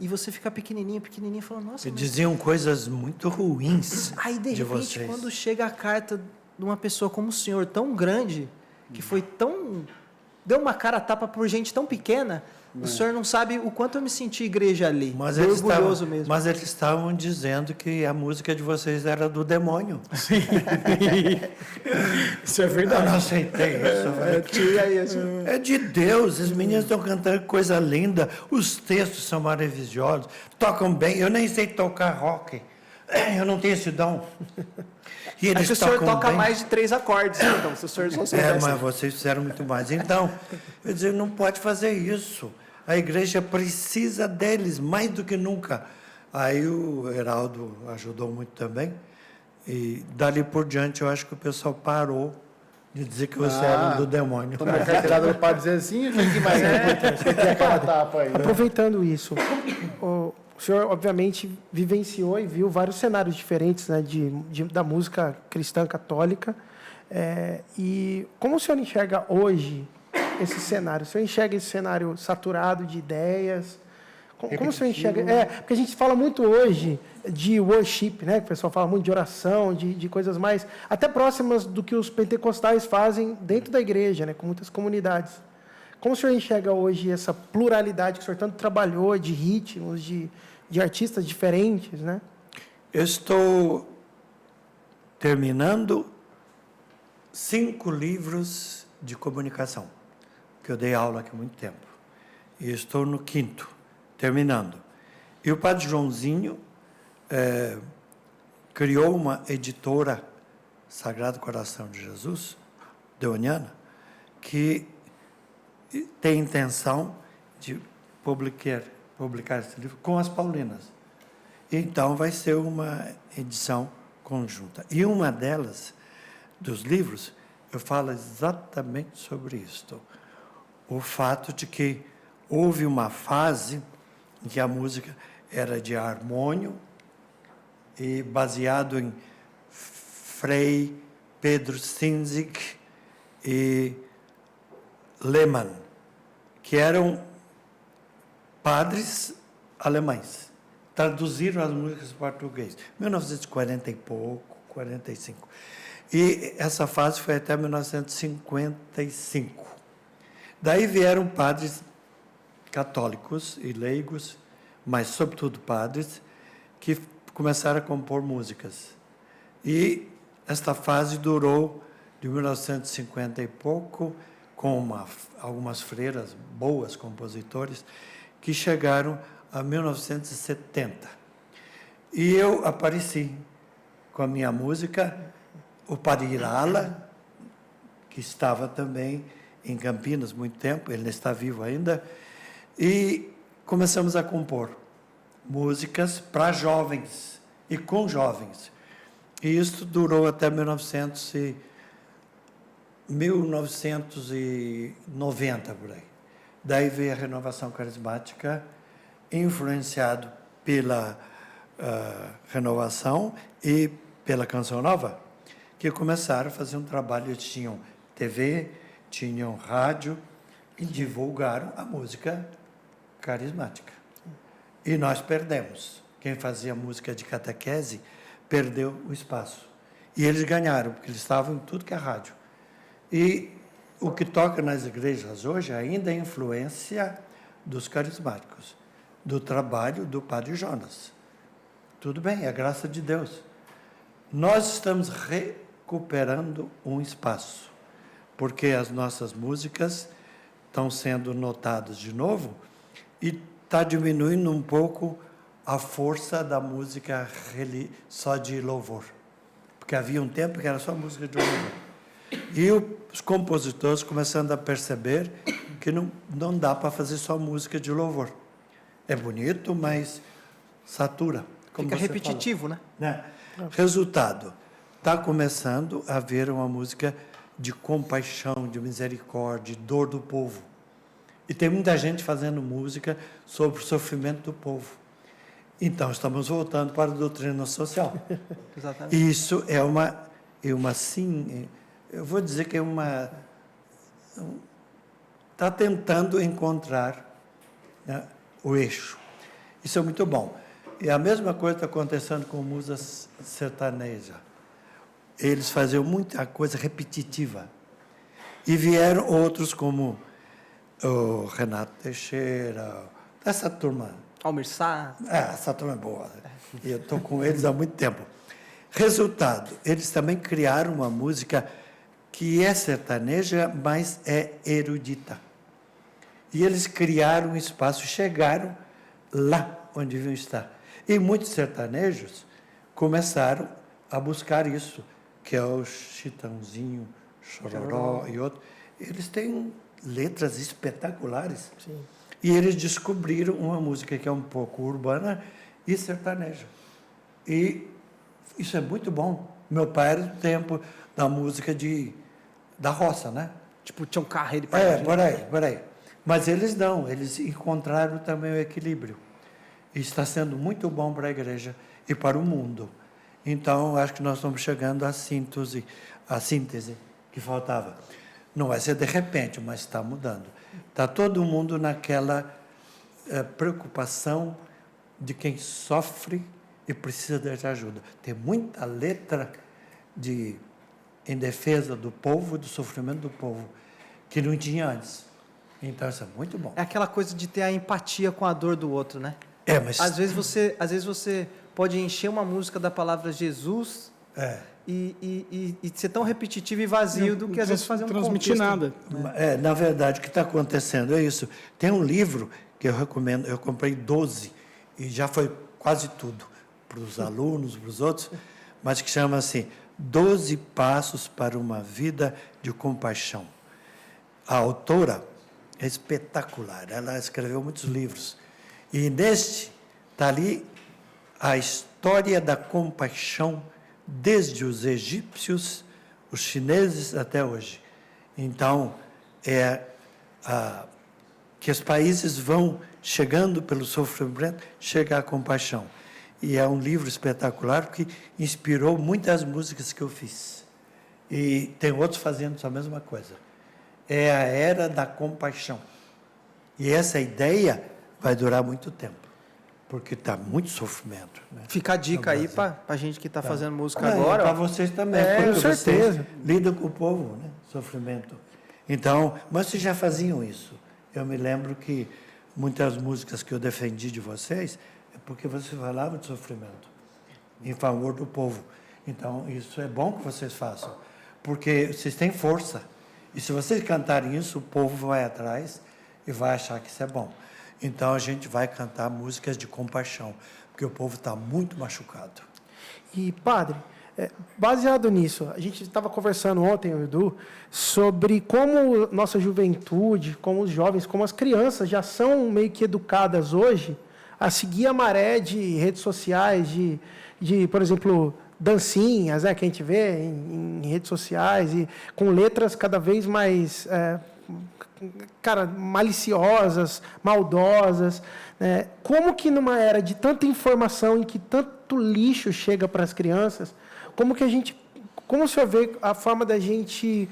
E você fica pequenininho, falando, nossa... E diziam coisas muito ruins Aí, de repente, vocês. quando chega a carta de uma pessoa como o senhor, tão grande, que foi tão deu uma cara a tapa por gente tão pequena, o senhor não sabe o quanto eu me senti igreja ali. Mas Bem eles, orgulhoso estavam, mesmo. mas eles estavam dizendo que a música de vocês era do demônio. Isso é Eu verdade. não aceitei isso. Tira isso. É de Deus, as meninas estão cantando coisa linda, os textos são maravilhosos, tocam bem. Eu nem sei tocar rock, eu não tenho esse dom. E Acho eles que o senhor tocam toca bem. mais de 3 acordes, então, se o senhor só soubesse. Mas vocês fizeram muito mais. Então, eu dizer, não pode fazer isso. A igreja precisa deles mais do que nunca. Aí o Heraldo ajudou muito também. E dali por diante, eu acho que o pessoal parou de dizer que você era do demônio. Toma a carteirada do padre Zezinho, o que mais é? Tem aquela tapa aí. Né? Aproveitando isso, o senhor, obviamente, vivenciou e viu vários cenários diferentes, né, da música cristã católica. E como o senhor enxerga hoje esse cenário? O senhor enxerga esse cenário saturado de ideias? Como o senhor enxerga? Porque a gente fala muito hoje de worship, né? O pessoal fala muito de oração, de coisas mais até próximas do que os pentecostais fazem dentro da igreja, né? Com muitas comunidades. Como o senhor enxerga hoje essa pluralidade que o senhor tanto trabalhou, de ritmos, de artistas diferentes, né? Eu estou terminando 5 livros de comunicação, que eu dei aula aqui há muito tempo. E estou no 5º, terminando. E o padre Joãozinho criou uma editora, Sagrado Coração de Jesus, deoniana, que tem intenção de publicar esse livro com as Paulinas. Então, vai ser uma edição conjunta. E uma delas, dos livros, eu falo exatamente sobre isto. O fato de que houve uma fase em que a música era de harmônio e baseado em Frei Pedro Sinzig e Lehmann, que eram padres alemães. Traduziram as músicas para português. 1940 e pouco, 45. E essa fase foi até 1955. Daí vieram padres católicos e leigos, mas sobretudo padres, que começaram a compor músicas. E esta fase durou de 1950 e pouco, com algumas freiras boas, compositores, que chegaram a 1970. E eu apareci com a minha música, o padre Irala, que estava também em Campinas muito tempo, ele não está vivo ainda, e começamos a compor músicas para jovens e com jovens. E isso durou até 1990, por aí. Daí veio a renovação carismática, influenciado pela renovação e pela Canção Nova, que começaram a fazer um trabalho. Eles tinham TV, tinham rádio e divulgaram a música carismática. E nós perdemos. Quem fazia música de catequese perdeu o espaço. E eles ganharam, porque eles estavam em tudo que é rádio. E o que toca nas igrejas hoje ainda é a influência dos carismáticos, do trabalho do padre Jonas. Tudo bem, é a graça de Deus. Nós estamos recuperando um espaço, porque as nossas músicas estão sendo notadas de novo e está diminuindo um pouco a força da música só de louvor. Porque havia um tempo que era só música de louvor. E os compositores começando a perceber que não dá para fazer só música de louvor. É bonito, mas satura. Fica repetitivo, falou, né? Resultado, está começando a haver uma música de compaixão, de misericórdia, de dor do povo. E tem muita gente fazendo música sobre o sofrimento do povo. Então, estamos voltando para a doutrina social. Exatamente. Isso é uma sim, eu vou dizer que é está tentando encontrar, né, o eixo. Isso é muito bom. E a mesma coisa está acontecendo com música sertaneja. Eles faziam muita coisa repetitiva. E vieram outros como o Renato Teixeira, essa turma. Almir Sater. Essa turma é boa. E eu estou com eles há muito tempo. Resultado, eles também criaram uma música que é sertaneja, mas é erudita. E eles criaram um espaço, chegaram lá onde deviam estar. E muitos sertanejos começaram a buscar isso, que é o Chitãozinho, Chororó e outros. Eles têm letras espetaculares. Sim. E eles descobriram uma música que é um pouco urbana e sertaneja. E isso é muito bom. Meu pai era do tempo da música da roça, né? Tipo, tinha um carreiro de Por aí. Mas eles não, eles encontraram também o equilíbrio. E está sendo muito bom para a igreja e para o mundo. Então, acho que nós estamos chegando à síntese que faltava. Não vai ser de repente, mas está mudando. Está todo mundo naquela preocupação de quem sofre e precisa de ajuda. Tem muita letra em defesa do povo, do sofrimento do povo, que não tinha antes. Então, isso é muito bom. É aquela coisa de ter a empatia com a dor do outro, né? Mas... Às vezes você pode encher uma música da palavra Jesus e ser tão repetitivo e vazio do que às vezes fazer um transmitir contexto. nada. Na verdade, o que está acontecendo é isso. Tem um livro que eu recomendo, eu comprei 12, e já foi quase tudo, para os alunos, para os outros, mas que chama assim, 12 Passos para uma Vida de Compaixão. A autora é espetacular, ela escreveu muitos livros. E neste está ali a história da compaixão desde os egípcios, os chineses até hoje. Então, que os países vão chegando pelo sofrimento, chega a compaixão. E é um livro espetacular que inspirou muitas músicas que eu fiz. E tem outros fazendo a mesma coisa. É a era da compaixão. E essa ideia vai durar muito tempo, porque está muito sofrimento. Né? Fica a dica aí para a gente que está fazendo música E agora. para vocês também, com porque certeza. vocês lidam com o povo, né? Sofrimento. Então, mas vocês já faziam isso. Eu me lembro que muitas músicas que eu defendi de vocês é porque vocês falavam de sofrimento em favor do povo. Então, isso é bom que vocês façam, porque vocês têm força. E se vocês cantarem isso, o povo vai atrás e vai achar que isso é bom. Então, a gente vai cantar músicas de compaixão, porque o povo está muito machucado. E, padre, baseado nisso, a gente estava conversando ontem, o Edu, sobre como nossa juventude, como os jovens, como as crianças já são meio que educadas hoje a seguir a maré de redes sociais, de por exemplo, dancinhas, né, que a gente vê em redes sociais, e com letras cada vez mais maliciosas, maldosas. Né? Como que numa era de tanta informação, em que tanto lixo chega para as crianças, como o senhor vê a forma da gente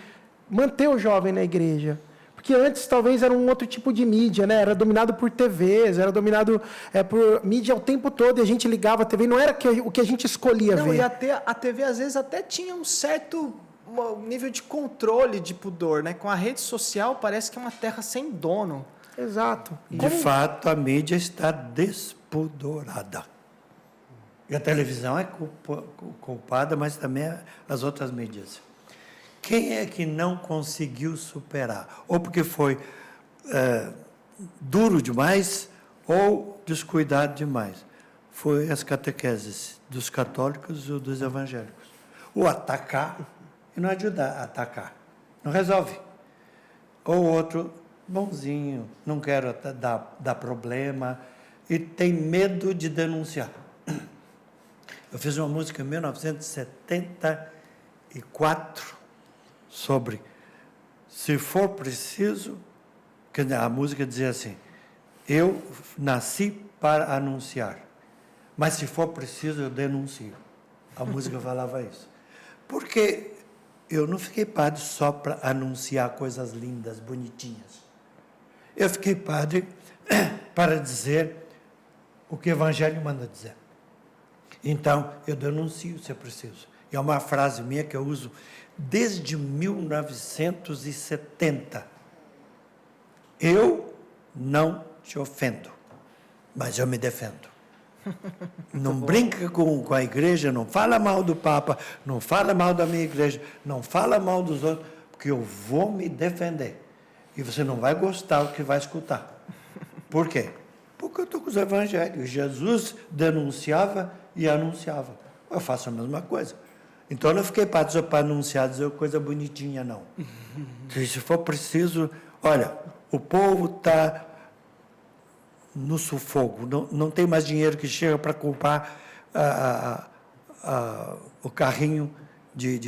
manter o jovem na igreja? Porque antes talvez era um outro tipo de mídia, né? Era dominado por TVs, era dominado por mídia o tempo todo, e a gente ligava a TV, não era o que a gente escolhia ver. E a TV às vezes até tinha um certo nível de controle de pudor, né? Com a rede social parece que é uma terra sem dono. Exato. De fato, a mídia está despudorada. E a televisão é culpada, mas também as outras mídias. Quem é que não conseguiu superar? Ou porque foi duro demais, ou descuidado demais. Foi as catequeses dos católicos ou dos evangélicos. O atacar e não ajudar a atacar. Não resolve. Ou outro, bonzinho, não quero dar problema, e tem medo de denunciar. Eu fiz uma música em 1974 sobre, se for preciso, que a música dizia assim, eu nasci para anunciar, mas se for preciso eu denuncio. A música falava isso. Porque eu não fiquei padre só para anunciar coisas lindas, bonitinhas. Eu fiquei padre para dizer o que o Evangelho manda dizer. Então, eu denuncio se é preciso. E é uma frase minha que eu uso desde 1970. Eu não te ofendo, mas eu me defendo. Não brinca com a igreja, não fala mal do Papa, não fala mal da minha igreja, não fala mal dos outros, porque eu vou me defender. E você não vai gostar do que vai escutar. Por quê? Porque eu estou com os evangelhos. Jesus denunciava e anunciava. Eu faço a mesma coisa. Então, eu não fiquei para anunciar, dizer coisa bonitinha, não. Se for preciso... Olha, o povo está no sufoco. Não tem mais dinheiro que chega para comprar o carrinho de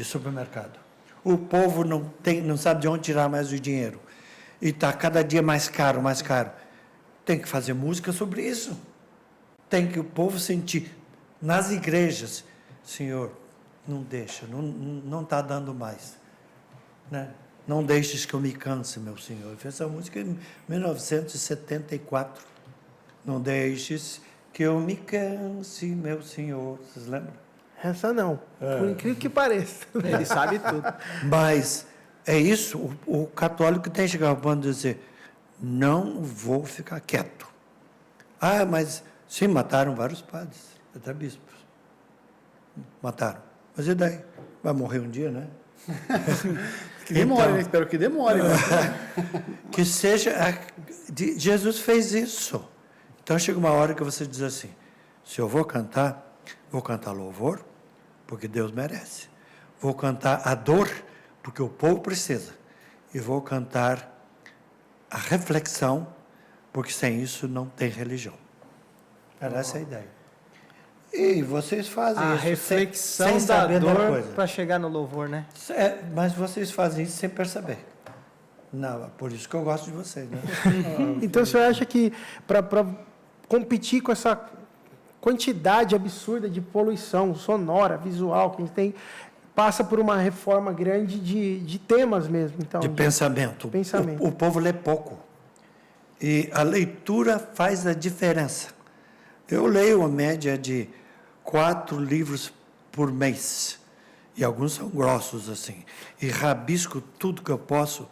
supermercado. O povo não sabe de onde tirar mais o dinheiro. E está cada dia mais caro, mais caro. Tem que fazer música sobre isso. Tem que o povo sentir. Nas igrejas, Senhor, não deixa, não está dando mais. Né? Não deixes que eu me canse, meu Senhor. Eu fiz essa música em 1974. Não deixes que eu me canse, meu Senhor. Vocês lembram? Essa não, por incrível que pareça. Ele sabe tudo. Mas é isso, o católico tem que chegar ao ponto de dizer, não vou ficar quieto. Ah, mas sim, mataram vários padres, até bispos. Mataram. Mas e daí? Vai morrer um dia, né? Que demore, Então, né? Espero que demore. que seja... Jesus fez isso. Então chega uma hora que você diz assim, se eu vou cantar louvor, porque Deus merece. Vou cantar a dor, porque o povo precisa. E vou cantar a reflexão, porque sem isso não tem religião. Era essa a ideia. E vocês fazem A isso reflexão sem da saber da dor coisa. para chegar no louvor, né? Mas vocês fazem isso sem perceber. Não, por isso que eu gosto de vocês. Né? Então, o senhor acha que para competir com essa quantidade absurda de poluição sonora, visual que a gente tem, passa por uma reforma grande de temas mesmo? Então, De pensamento. pensamento. O povo lê pouco. E a leitura faz a diferença. Eu leio uma média de 4 livros por mês. E alguns são grossos, assim. E rabisco tudo que eu posso,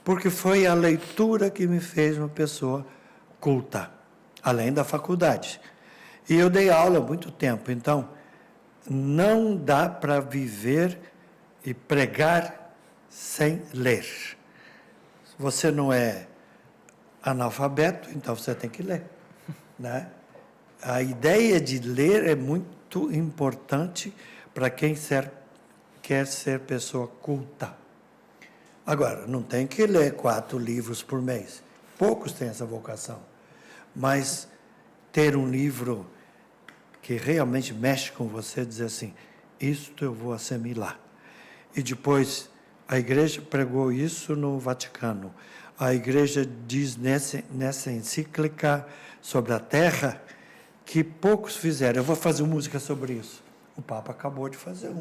porque foi a leitura que me fez uma pessoa culta, além da faculdade. E eu dei aula há muito tempo, então não dá para viver e pregar sem ler. Se você não é analfabeto, então você tem que ler, né? A ideia de ler é muito importante para quem quer ser pessoa culta. Agora, não tem que ler 4 livros por mês. Poucos têm essa vocação. Mas ter um livro que realmente mexe com você, dizer assim, isto eu vou assimilar. E depois, a igreja pregou isso no Vaticano. A igreja diz nessa encíclica sobre a terra que poucos fizeram. Eu vou fazer música sobre isso. O Papa acabou de fazer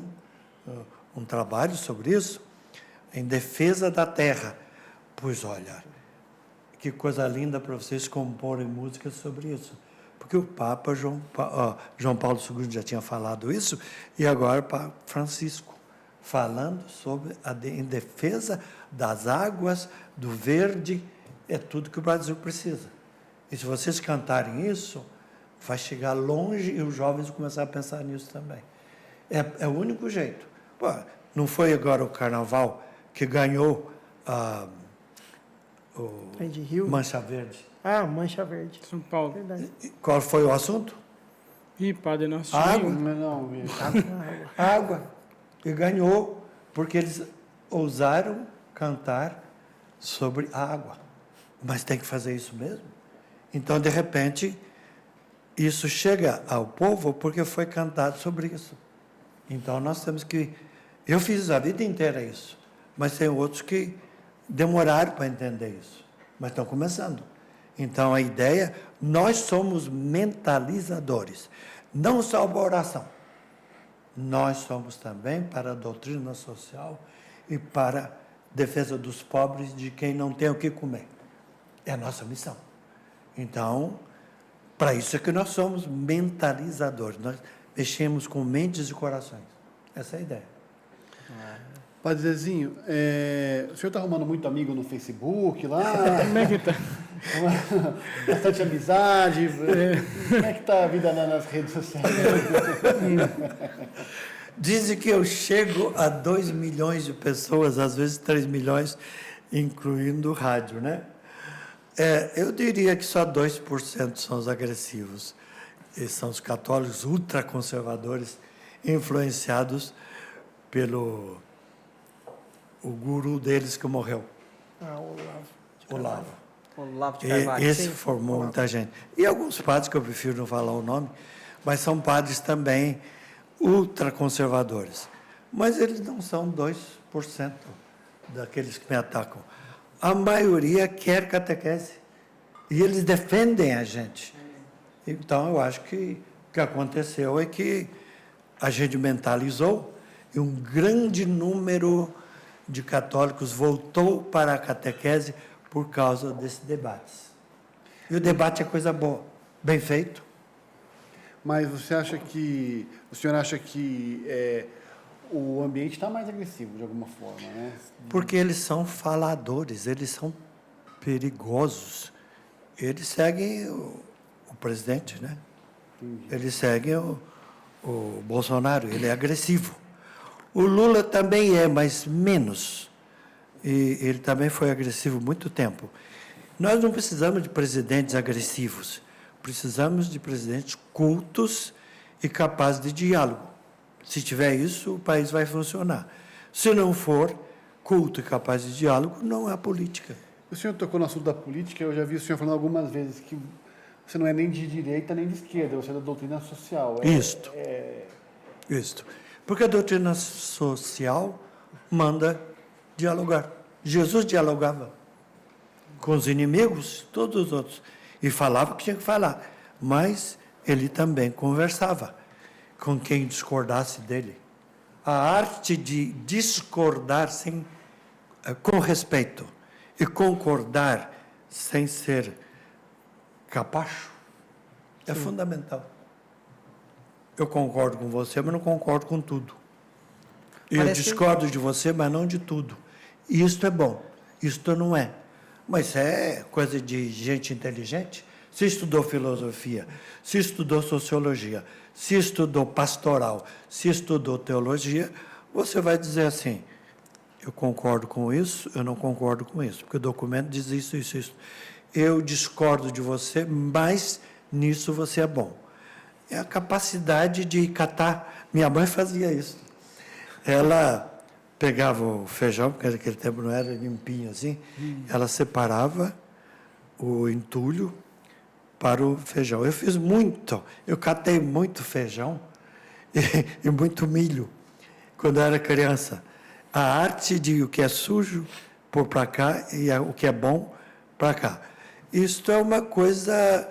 um trabalho sobre isso, em defesa da terra. Pois olha, que coisa linda para vocês comporem música sobre isso. Porque o Papa João Paulo II já tinha falado isso, e agora o Papa Francisco, falando sobre em defesa das águas, do verde, é tudo que o Brasil precisa. E se vocês cantarem isso, vai chegar longe e os jovens vão começar a pensar nisso também. É o único jeito. Pô, não foi agora o Carnaval que ganhou o de Rio. Mancha Verde? Ah, Mancha Verde. São Paulo. Verdade. Qual foi o assunto? Ih, padre, nós Água. Não, Água. E ganhou, porque eles ousaram cantar sobre a água. Mas tem que fazer isso mesmo? Então, de repente, isso chega ao povo porque foi cantado sobre isso. Então, nós temos que... Eu fiz a vida inteira isso, mas tem outros que demoraram para entender isso, mas estão começando. Então, a ideia, nós somos mentalizadores, não só para a oração. Nós somos também para a doutrina social e para a defesa dos pobres, de quem não tem o que comer. É a nossa missão. Então, para isso é que nós somos mentalizadores. Nós mexemos com mentes e corações. Essa é a ideia. Padre Zezinho, o senhor está arrumando muito amigo no Facebook lá? Como é que tá? Bastante amizade? Como é que está a vida nas redes sociais? Dizem que eu chego a 2 milhões de pessoas, às vezes 3 milhões, incluindo o rádio, né? Eu diria que só 2% são os agressivos. E são os católicos ultraconservadores, influenciados pelo o guru deles que morreu, Olavo. Olavo de Carvalho. Esse Sim. formou muita gente. E alguns padres, que eu prefiro não falar o nome, mas são padres também ultraconservadores. Mas eles não são 2% daqueles que me atacam. A maioria quer catequese. E eles defendem a gente. Então, eu acho que o que aconteceu é que a gente mentalizou e um grande número de católicos voltou para a catequese por causa desses debates. E o debate é coisa boa, bem feito. Mas o senhor acha que o ambiente está mais agressivo, de alguma forma, né? Porque eles são faladores, eles são perigosos. Eles seguem o presidente, né? Eles seguem o Bolsonaro, ele é agressivo. O Lula também é, mas menos. E ele também foi agressivo muito tempo. Nós não precisamos de presidentes agressivos. Precisamos de presidentes cultos e capazes de diálogo. Se tiver isso, o país vai funcionar. Se não for culto e capaz de diálogo, não há política. O senhor tocou no assunto da política, eu já vi o senhor falando algumas vezes que você não é nem de direita nem de esquerda, você é da doutrina social. Isto. Porque a doutrina social manda dialogar. Jesus dialogava com os inimigos, todos os outros, e falava o que tinha que falar, mas ele também conversava com quem discordasse dele. A arte de discordar com respeito e concordar sem ser capacho é fundamental. Eu concordo com você, mas não concordo com tudo. Eu discordo de você, mas não de tudo. E isto é bom, isto não é. Mas é coisa de gente inteligente. Se estudou filosofia, se estudou sociologia, se estudou pastoral, se estudou teologia, você vai dizer assim, eu concordo com isso, eu não concordo com isso, porque o documento diz isso, isso, isso. Eu discordo de você, mas nisso você é bom. É a capacidade de catar. Minha mãe fazia isso. Ela pegava o feijão, porque naquele tempo não era limpinho assim, ela separava o entulho para o feijão. Eu fiz muito, eu catei muito feijão e muito milho quando eu era criança. A arte de o que é sujo pôr para cá e o que é bom para cá. Isto é uma coisa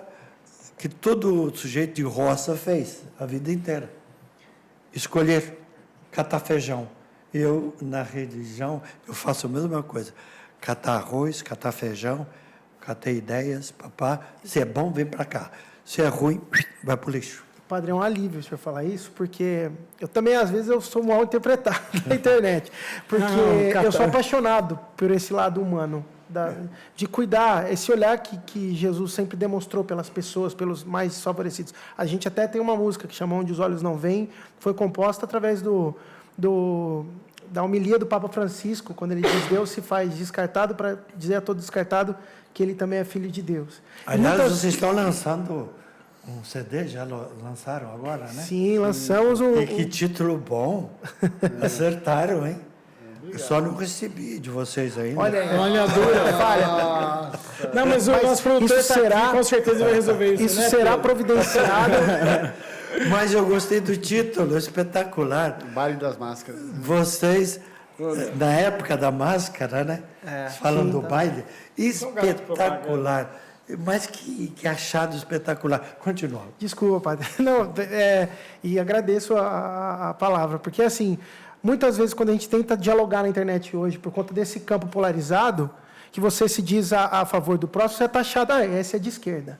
que todo sujeito de roça fez a vida inteira. Escolher, catar feijão. Eu, na religião, eu faço a mesma coisa. Catar arroz, catar feijão, catar ideias, papá. Se é bom, vem para cá. Se é ruim, vai para o lixo. Padre, é um alívio o senhor falar isso, porque eu também, às vezes, eu sou mal interpretado na internet. Porque eu sou apaixonado por esse lado humano, de cuidar, esse olhar que Jesus sempre demonstrou pelas pessoas, pelos mais favorecidos. A gente até tem uma música que chama Onde os Olhos Não Veem, foi composta através da homilia do Papa Francisco, quando ele diz Deus se faz descartado para dizer a todo descartado que ele também é filho de Deus. Aliás, vocês estão lançando um CD, já lançaram agora, né? Sim, lançamos um... E que título bom. Acertaram, hein? Eu só não recebi de vocês ainda. Olha a dura falha. Não, mas o nosso produtor está aqui, com certeza vai resolver isso. Isso né, será Pedro? providenciado. Mas eu gostei do título, espetacular. Baile das Máscaras. Vocês, na época da máscara, né? Falam do baile. Espetacular. Mas que achado espetacular. Continua. Desculpa, padre. Não, e agradeço a palavra, porque assim, muitas vezes quando a gente tenta dialogar na internet hoje, por conta desse campo polarizado, que você se diz a favor do próximo, você é taxado, esse é de esquerda.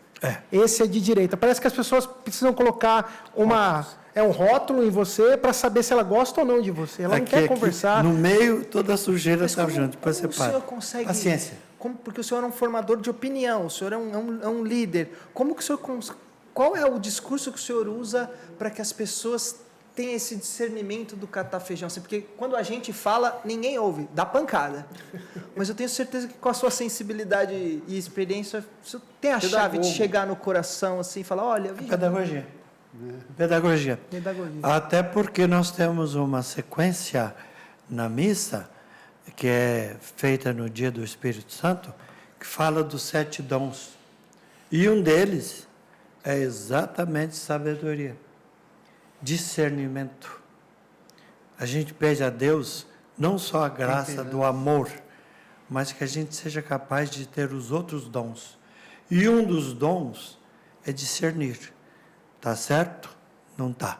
Esse é de direita. Parece que as pessoas precisam colocar uma... é um rótulo em você para saber se ela gosta ou não de você. Ela não quer conversar. No meio, toda a sujeira está junto, depois você o para. senhor consegue... Paciência. Porque o senhor é um formador de opinião, o senhor é um líder. Como que o senhor... Qual é o discurso que o senhor usa para que as pessoas tenham esse discernimento do catar feijão? Assim, porque quando a gente fala, ninguém ouve, dá pancada. Mas eu tenho certeza que com a sua sensibilidade e experiência, o senhor tem a chave de chegar no coração assim e falar, olha... Pedagogia. Pedagogia. Até porque nós temos uma sequência na missa, que é feita no dia do Espírito Santo, que fala dos 7 dons. E um deles é exatamente sabedoria, discernimento. A gente pede a Deus não só a graça do amor, mas que a gente seja capaz de ter os outros dons. E um dos dons é discernir. Está certo? Não está.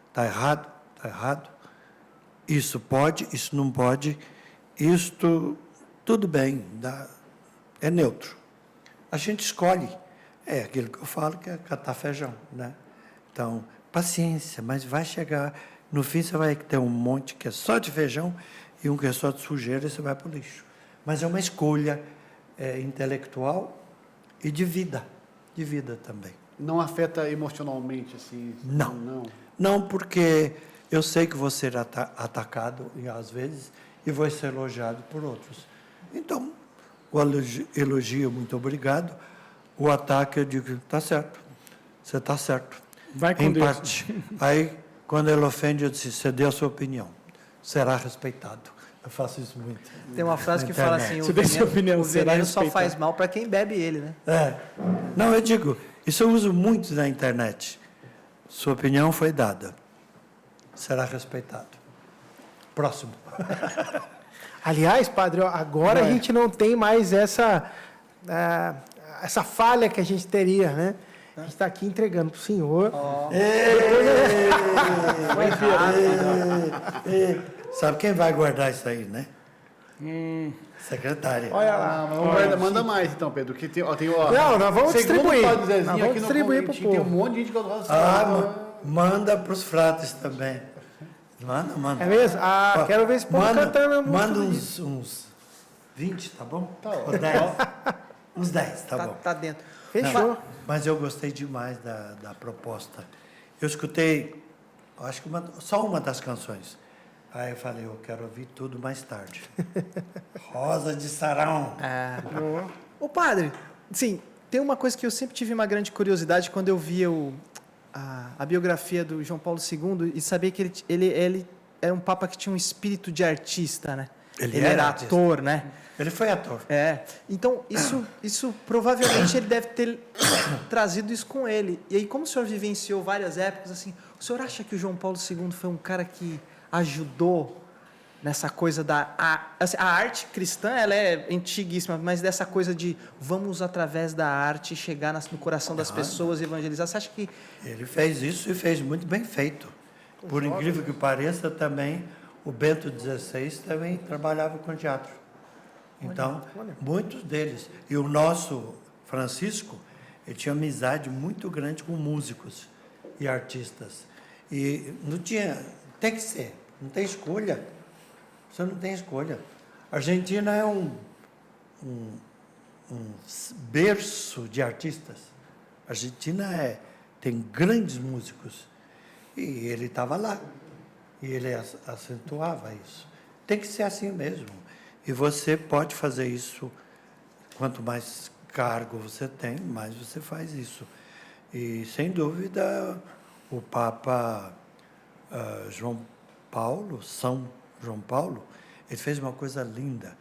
Está errado? Está errado. Isso pode, isso não pode. Isto, tudo bem, é neutro. A gente escolhe. É aquilo que eu falo, que é catar feijão, né? Então, paciência, mas vai chegar. No fim, você vai ter um monte que é só de feijão e um que é só de sujeira e você vai para o lixo. Mas é uma escolha intelectual e de vida também. Não afeta emocionalmente, assim? Não. Não, porque eu sei que vou ser atacado, às vezes, e vou ser elogiado por outros. Então, o elogio, muito obrigado. O ataque, eu digo, está certo, você está certo. Vai com em Deus. parte. Aí, quando ele ofende, eu disse, você deu a sua opinião, será respeitado. Eu faço isso muito. Tem uma frase na que fala internet. assim, Você deu sua opinião, o será veneno só respeitado. faz mal para quem bebe ele, né? Não, eu digo, isso eu uso muito na internet. Sua opinião foi dada, será respeitado. Próximo. Aliás, padre, ó, agora a gente não tem mais essa falha que a gente teria, né? A gente está aqui entregando para o senhor. Sabe quem vai guardar isso aí, né? Secretária. Olha lá. Manda mais, então, Pedro. Que tem, ó, Não, nós vamos distribuir. Segundo o Padre Zezinho, Nós vamos aqui no distribuir pro conventinho, tem um povo. monte de gente que gosta Manda para os fratres também. Manda. É mesmo? Quero ver esse povo cantando a música. Manda uns 20, tá bom? Tá Ou 10. Uns 10, tá bom. Tá dentro. Fechou. Mas eu gostei demais da proposta. Eu escutei, acho que só uma das canções. Aí eu falei, eu quero ouvir tudo mais tarde. Rosa de Sarão. Ô padre, sim, tem uma coisa que eu sempre tive uma grande curiosidade quando eu via a biografia do João Paulo II e sabia que ele era um papa que tinha um espírito de artista, né? Ele era artista. ator, né? Ele foi ator. Então, isso provavelmente ele deve ter trazido isso com ele. E aí, como o senhor vivenciou várias épocas, assim, o senhor acha que o João Paulo II foi um cara que ajudou nessa coisa a arte cristã, ela é antiguíssima, mas dessa coisa de vamos, através da arte, chegar no coração das pessoas e evangelizar? Você acha que... Ele fez isso e fez muito bem feito. Por incrível que pareça, também, o Bento XVI também trabalhava com teatro. Então, muitos deles. E o nosso Francisco, ele tinha amizade muito grande com músicos e artistas. E não tinha... Tem que ser. Não tem escolha. Você não tem escolha. A Argentina é um berço de artistas. A Argentina tem grandes músicos. E ele estava lá. E ele acentuava isso. Tem que ser assim mesmo. E você pode fazer isso. Quanto mais cargo você tem, mais você faz isso. E, sem dúvida, o Papa São João Paulo, ele fez uma coisa linda.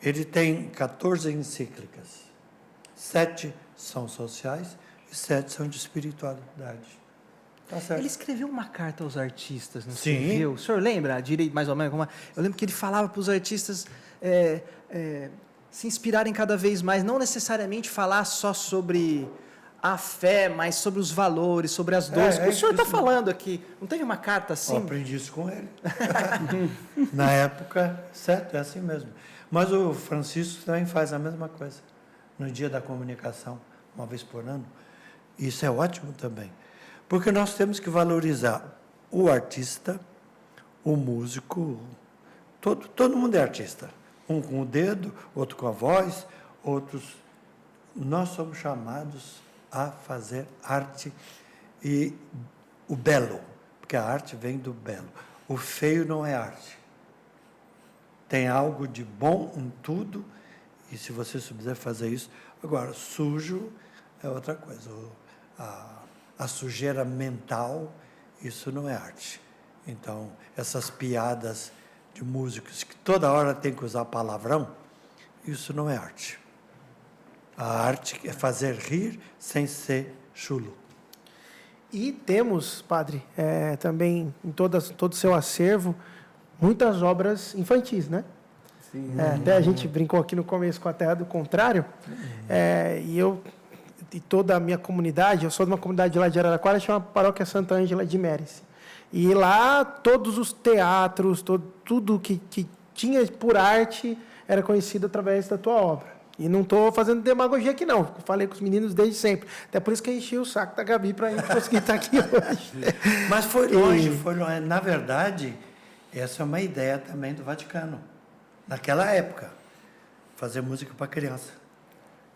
Ele tem 14 encíclicas. 7 são sociais e 7 são de espiritualidade. Tá certo. Ele escreveu uma carta aos artistas, não Sim. escreveu? O senhor lembra direito, mais ou menos? Eu lembro que ele falava para os artistas se inspirarem cada vez mais, não necessariamente falar só sobre a fé, mas sobre os valores, sobre as dores. O senhor está falando aqui. Não teve uma carta assim? Eu aprendi isso com ele. Na época, certo, é assim mesmo. Mas o Francisco também faz a mesma coisa. No dia da comunicação, uma vez por ano. Isso é ótimo também. Porque nós temos que valorizar o artista, o músico, todo mundo é artista. Um com o dedo, outro com a voz, outros. Nós somos chamados a fazer arte e o belo, porque a arte vem do belo. O feio não é arte. Tem algo de bom em tudo, e se você souber fazer isso. Agora, sujo é outra coisa. A sujeira mental, isso não é arte. Então, essas piadas de músicos que toda hora tem que usar palavrão, isso não é arte. A arte é fazer rir sem ser chulo. E temos, padre, também em todo o seu acervo, muitas obras infantis, né? Sim. Até a gente brincou aqui no começo com a Terra do Contrário, e toda a minha comunidade, eu sou de uma comunidade lá de Araraquara, chama Paróquia Santa Ângela de Médici. E lá todos os teatros, tudo que tinha por arte era conhecido através da tua obra. E não estou fazendo demagogia aqui, não. Falei com os meninos desde sempre. Até por isso que eu enchi o saco da Gabi para a gente conseguir estar aqui hoje. Mas foi longe, foi longe. Na verdade, essa é uma ideia também do Vaticano. Naquela época, fazer música para criança.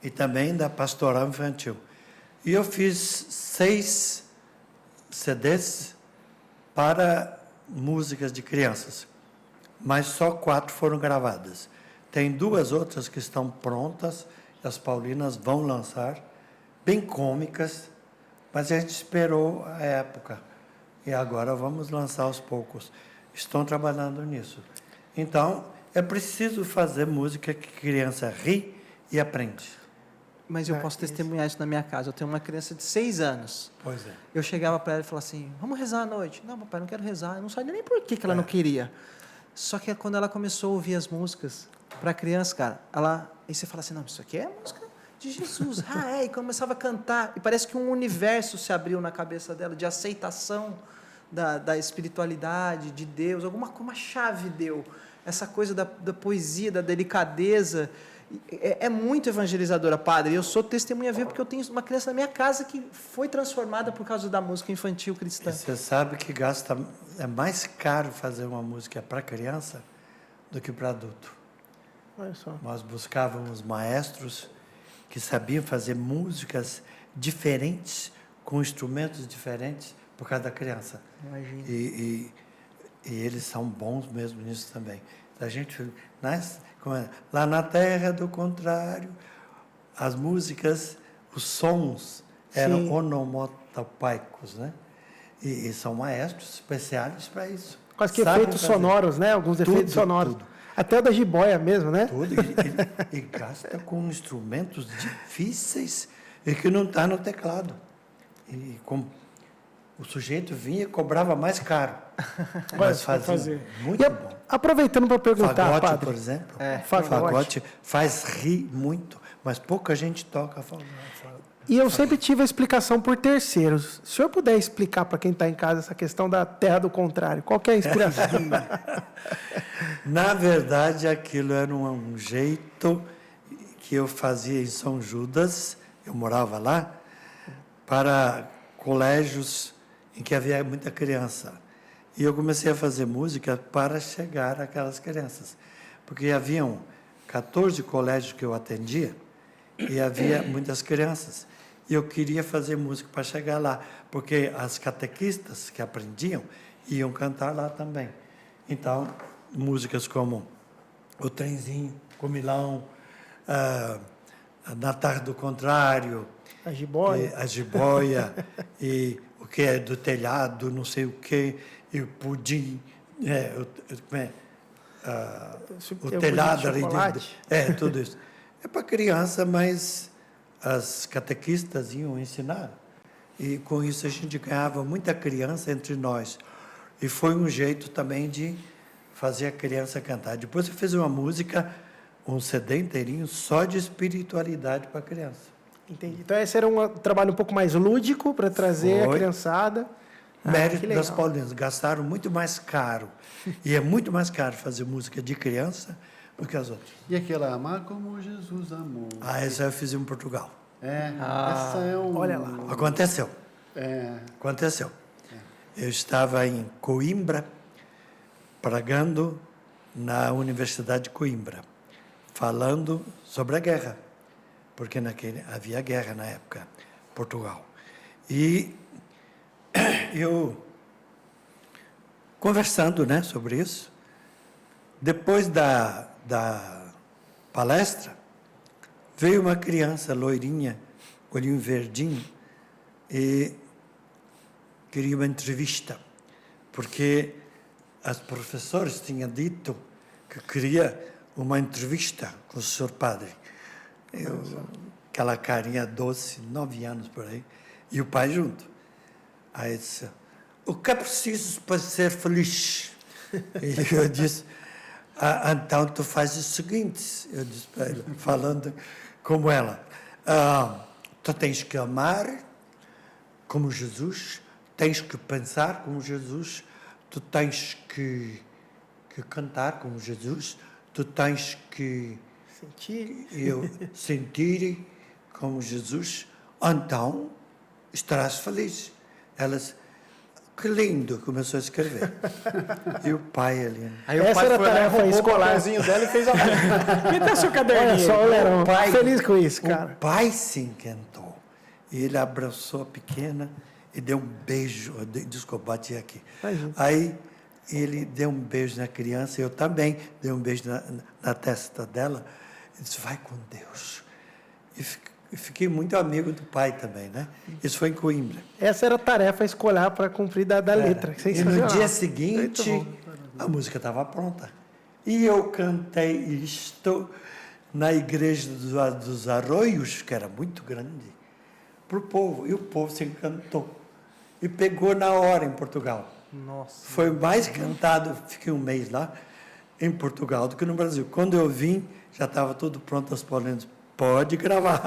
E também da pastoral infantil. E eu fiz 6 CDs para músicas de crianças, mas só 4 foram gravadas. Tem 2 outras que estão prontas, as paulinas vão lançar, bem cômicas, mas a gente esperou a época, e agora vamos lançar aos poucos. Estão trabalhando nisso. Então, é preciso fazer música que a criança ri e aprende. Mas eu posso testemunhar isso na minha casa. Eu tenho uma criança de 6 anos. Pois é. Eu chegava para ela e falava assim, vamos rezar à noite. Não, papai, não quero rezar. Eu não sabia nem por que ela não queria. Só que quando ela começou a ouvir as músicas, para criança, cara, aí você fala assim, não, isso aqui é música de Jesus. E começava a cantar. E parece que um universo se abriu na cabeça dela, de aceitação da espiritualidade, de Deus. Uma chave deu. Essa coisa da poesia, da delicadeza. É muito evangelizadora, padre. Eu sou testemunha viva porque eu tenho uma criança na minha casa que foi transformada por causa da música infantil cristã. E você sabe que é mais caro fazer uma música para criança do que para adulto. Olha só. Nós buscávamos maestros que sabiam fazer músicas diferentes, com instrumentos diferentes, por causa da criança. Imagina. E eles são bons mesmo nisso também. A gente, lá na Terra do Contrário, as músicas, os sons eram onomatopeicos, né? E são maestros especiais para isso. Quase que efeitos sonoros, né? Alguns efeitos sonoros. Tudo. Até o da jiboia mesmo, né? Tudo. E gasta com instrumentos difíceis e que não está no teclado. E o sujeito vinha e cobrava mais caro. Mas fazia muito bom. Aproveitando para perguntar, Fagote, padre. por exemplo. Fagote faz rir muito, mas pouca gente toca fagote. E eu sempre tive a explicação por terceiros. Se o senhor puder explicar para quem está em casa essa questão da Terra do Contrário, qual que é a inspiração? Na verdade, aquilo era um jeito que eu fazia em São Judas, eu morava lá, para colégios em que havia muita criança. E eu comecei a fazer música para chegar àquelas crianças. Porque haviam 14 colégios que eu atendia e havia muitas crianças. E eu queria fazer música para chegar lá, porque as catequistas que aprendiam iam cantar lá também. Então, músicas como O Trenzinho, Comilão, Na Terra do Contrário, A jiboia. A jiboia, e o que é do telhado, não sei o quê, e o pudim, o telhado ali dentro. Tudo isso. É para criança, mas as catequistas iam ensinar. E com isso a gente ganhava muita criança entre nós. E foi um jeito também de fazer a criança cantar. Depois eu fiz uma música, um CD inteirinho, só de espiritualidade para criança. Entendi. Então esse era um trabalho um pouco mais lúdico para trazer a criançada. Mérito das paulinas. Gastaram muito mais caro. E é muito mais caro fazer música de criança do que as outras. E aquela Amar como Jesus amou? Essa eu fiz em Portugal. Essa é um... Olha lá. Aconteceu. Aconteceu. Eu estava em Coimbra, pregando na Universidade de Coimbra, falando sobre a guerra, porque havia guerra na época, Portugal. E eu, conversando, né, sobre isso, depois da palestra, veio uma criança loirinha, olhinho verdinho, e queria uma entrevista, porque as professores tinham dito que queria uma entrevista com o senhor padre. Aquela carinha doce, 9 anos por aí, e o pai junto. Aí disse, o que é preciso para ser feliz? E eu disse, então tu faz o seguinte, eu disse para ele, falando como ela, tu tens que amar como Jesus, tens que pensar como Jesus, tu tens que cantar como Jesus, tu tens que sentir como Jesus, então estarás feliz. Elas, que lindo, começou a escrever. E o pai ali. Aí o Essa pai era a foi lá, tarefa roubou o escolar. papelzinho dela e fez a Me dá seu caderninho. Olha só, o Lerão, pai- feliz com isso, O cara. pai se encantou. E ele abraçou a pequena e deu um beijo. Desculpa, bati aqui. Imagina. Aí ele deu um beijo na criança, eu também dei um beijo na testa dela. Ele disse, vai com Deus. E fiquei muito amigo do pai também, né? Isso foi em Coimbra. Essa era a tarefa escolar para cumprir da letra. E no dia Muito seguinte, bom. a música estava pronta. E eu cantei isto na igreja dos Arroios, que era muito grande, para o povo. E o povo se encantou. E pegou na hora em Portugal. Nossa. Foi mais cantado, fiquei um mês lá, em Portugal, do que no Brasil. Quando eu vim, já estava tudo pronto, as polêmicas. Pode gravar.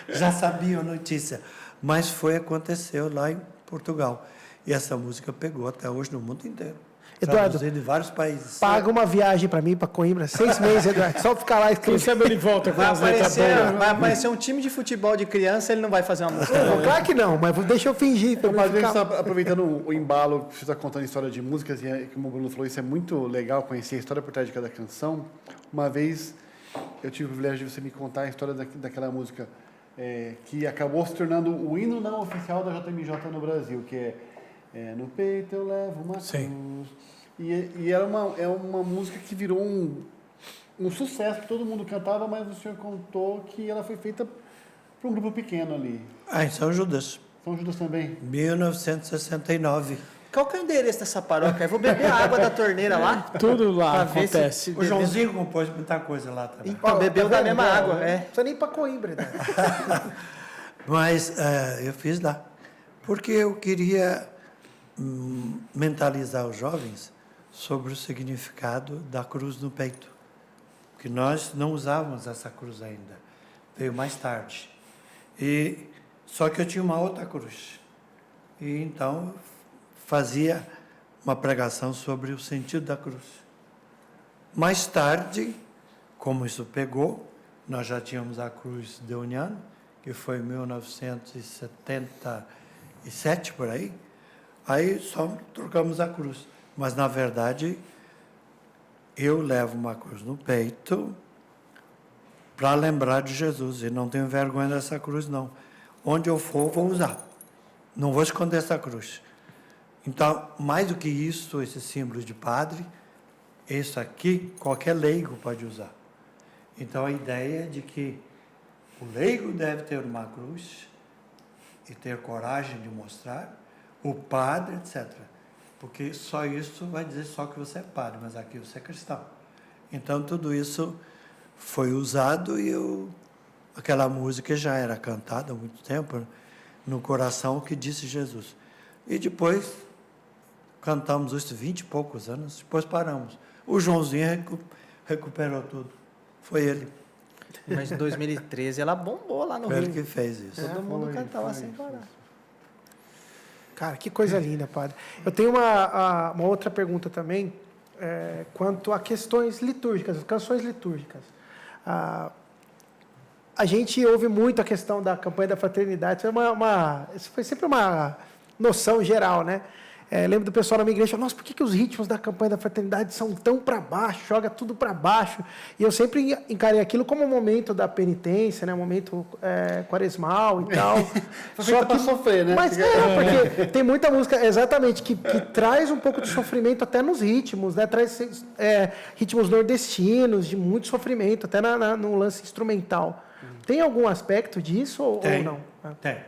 Já sabiam a notícia. Mas aconteceu lá em Portugal. E essa música pegou até hoje no mundo inteiro. Eduardo, Traduzido em vários países. Paga uma viagem para mim, para Coimbra, 6 meses, Eduardo. Só ficar lá Quem escrevendo. sabe ele volta com as letras boas. Vai aparecer um time de futebol de criança, ele não vai fazer uma música. Claro que não, mas deixa eu fingir. Pra O eu Padre, a gente ficar... está aproveitando o embalo que você está contando história de músicas, e como o Bruno falou, isso é muito legal, conhecer a história por trás de cada canção. Uma vez eu tive o privilégio de você me contar a história daquela música que acabou se tornando o hino não oficial da JMJ no Brasil, que é No Peito Eu Levo Uma Cruz. E era uma música que virou um sucesso, que todo mundo cantava, mas o senhor contou que ela foi feita para um grupo pequeno ali. Em São Judas, São Judas também? 1969. Qual que é o endereço dessa paróquia? Eu vou beber a água da torneira lá. Tudo lá Pra ver acontece. O Joãozinho compôs muita coisa lá também. Então, bebeu da mesma água. Não precisa nem ir para Coimbra, né? Mas eu fiz lá. Porque eu queria mentalizar os jovens sobre o significado da cruz no peito. Porque nós não usávamos essa cruz ainda. Veio mais tarde. Só que eu tinha uma outra cruz. E então fazia uma pregação sobre o sentido da cruz. Mais tarde, como isso pegou, nós já tínhamos a cruz deoniana, que foi em 1977, por aí. Aí só trocamos a cruz. Mas, na verdade, eu levo uma cruz no peito para lembrar de Jesus. E não tenho vergonha dessa cruz, não. Onde eu for, vou usar. Não vou esconder essa cruz. Então, mais do que isso, esse símbolo de padre, isso aqui, qualquer leigo pode usar. Então, a ideia é de que o leigo deve ter uma cruz e ter coragem de mostrar, o padre, etc. Porque só isso vai dizer só que você é padre, mas aqui você é cristão. Então, tudo isso foi usado e aquela música já era cantada há muito tempo, no coração o que disse Jesus. E depois cantamos isso 20 e poucos anos, depois paramos. O Joãozinho recuperou tudo. Foi ele. Mas em 2013 ela bombou lá no Foi ele Rio. que fez isso. Todo mundo cantava sem parar. Cara, que coisa linda, padre. Eu tenho uma outra pergunta também, quanto a questões litúrgicas, canções litúrgicas. a gente ouve muito a questão da campanha da fraternidade. Isso foi sempre uma noção geral, né? Lembro do pessoal na minha igreja, nossa, por que os ritmos da campanha da fraternidade são tão para baixo, joga tudo para baixo? E eu sempre encarei aquilo como um momento da penitência, né? Um momento quaresmal e tal. Só para sofrer, né? Mas porque tem muita música, exatamente, que traz um pouco de sofrimento até nos ritmos, né? Traz ritmos nordestinos, de muito sofrimento, até no lance instrumental. Tem algum aspecto disso ou não? Tem.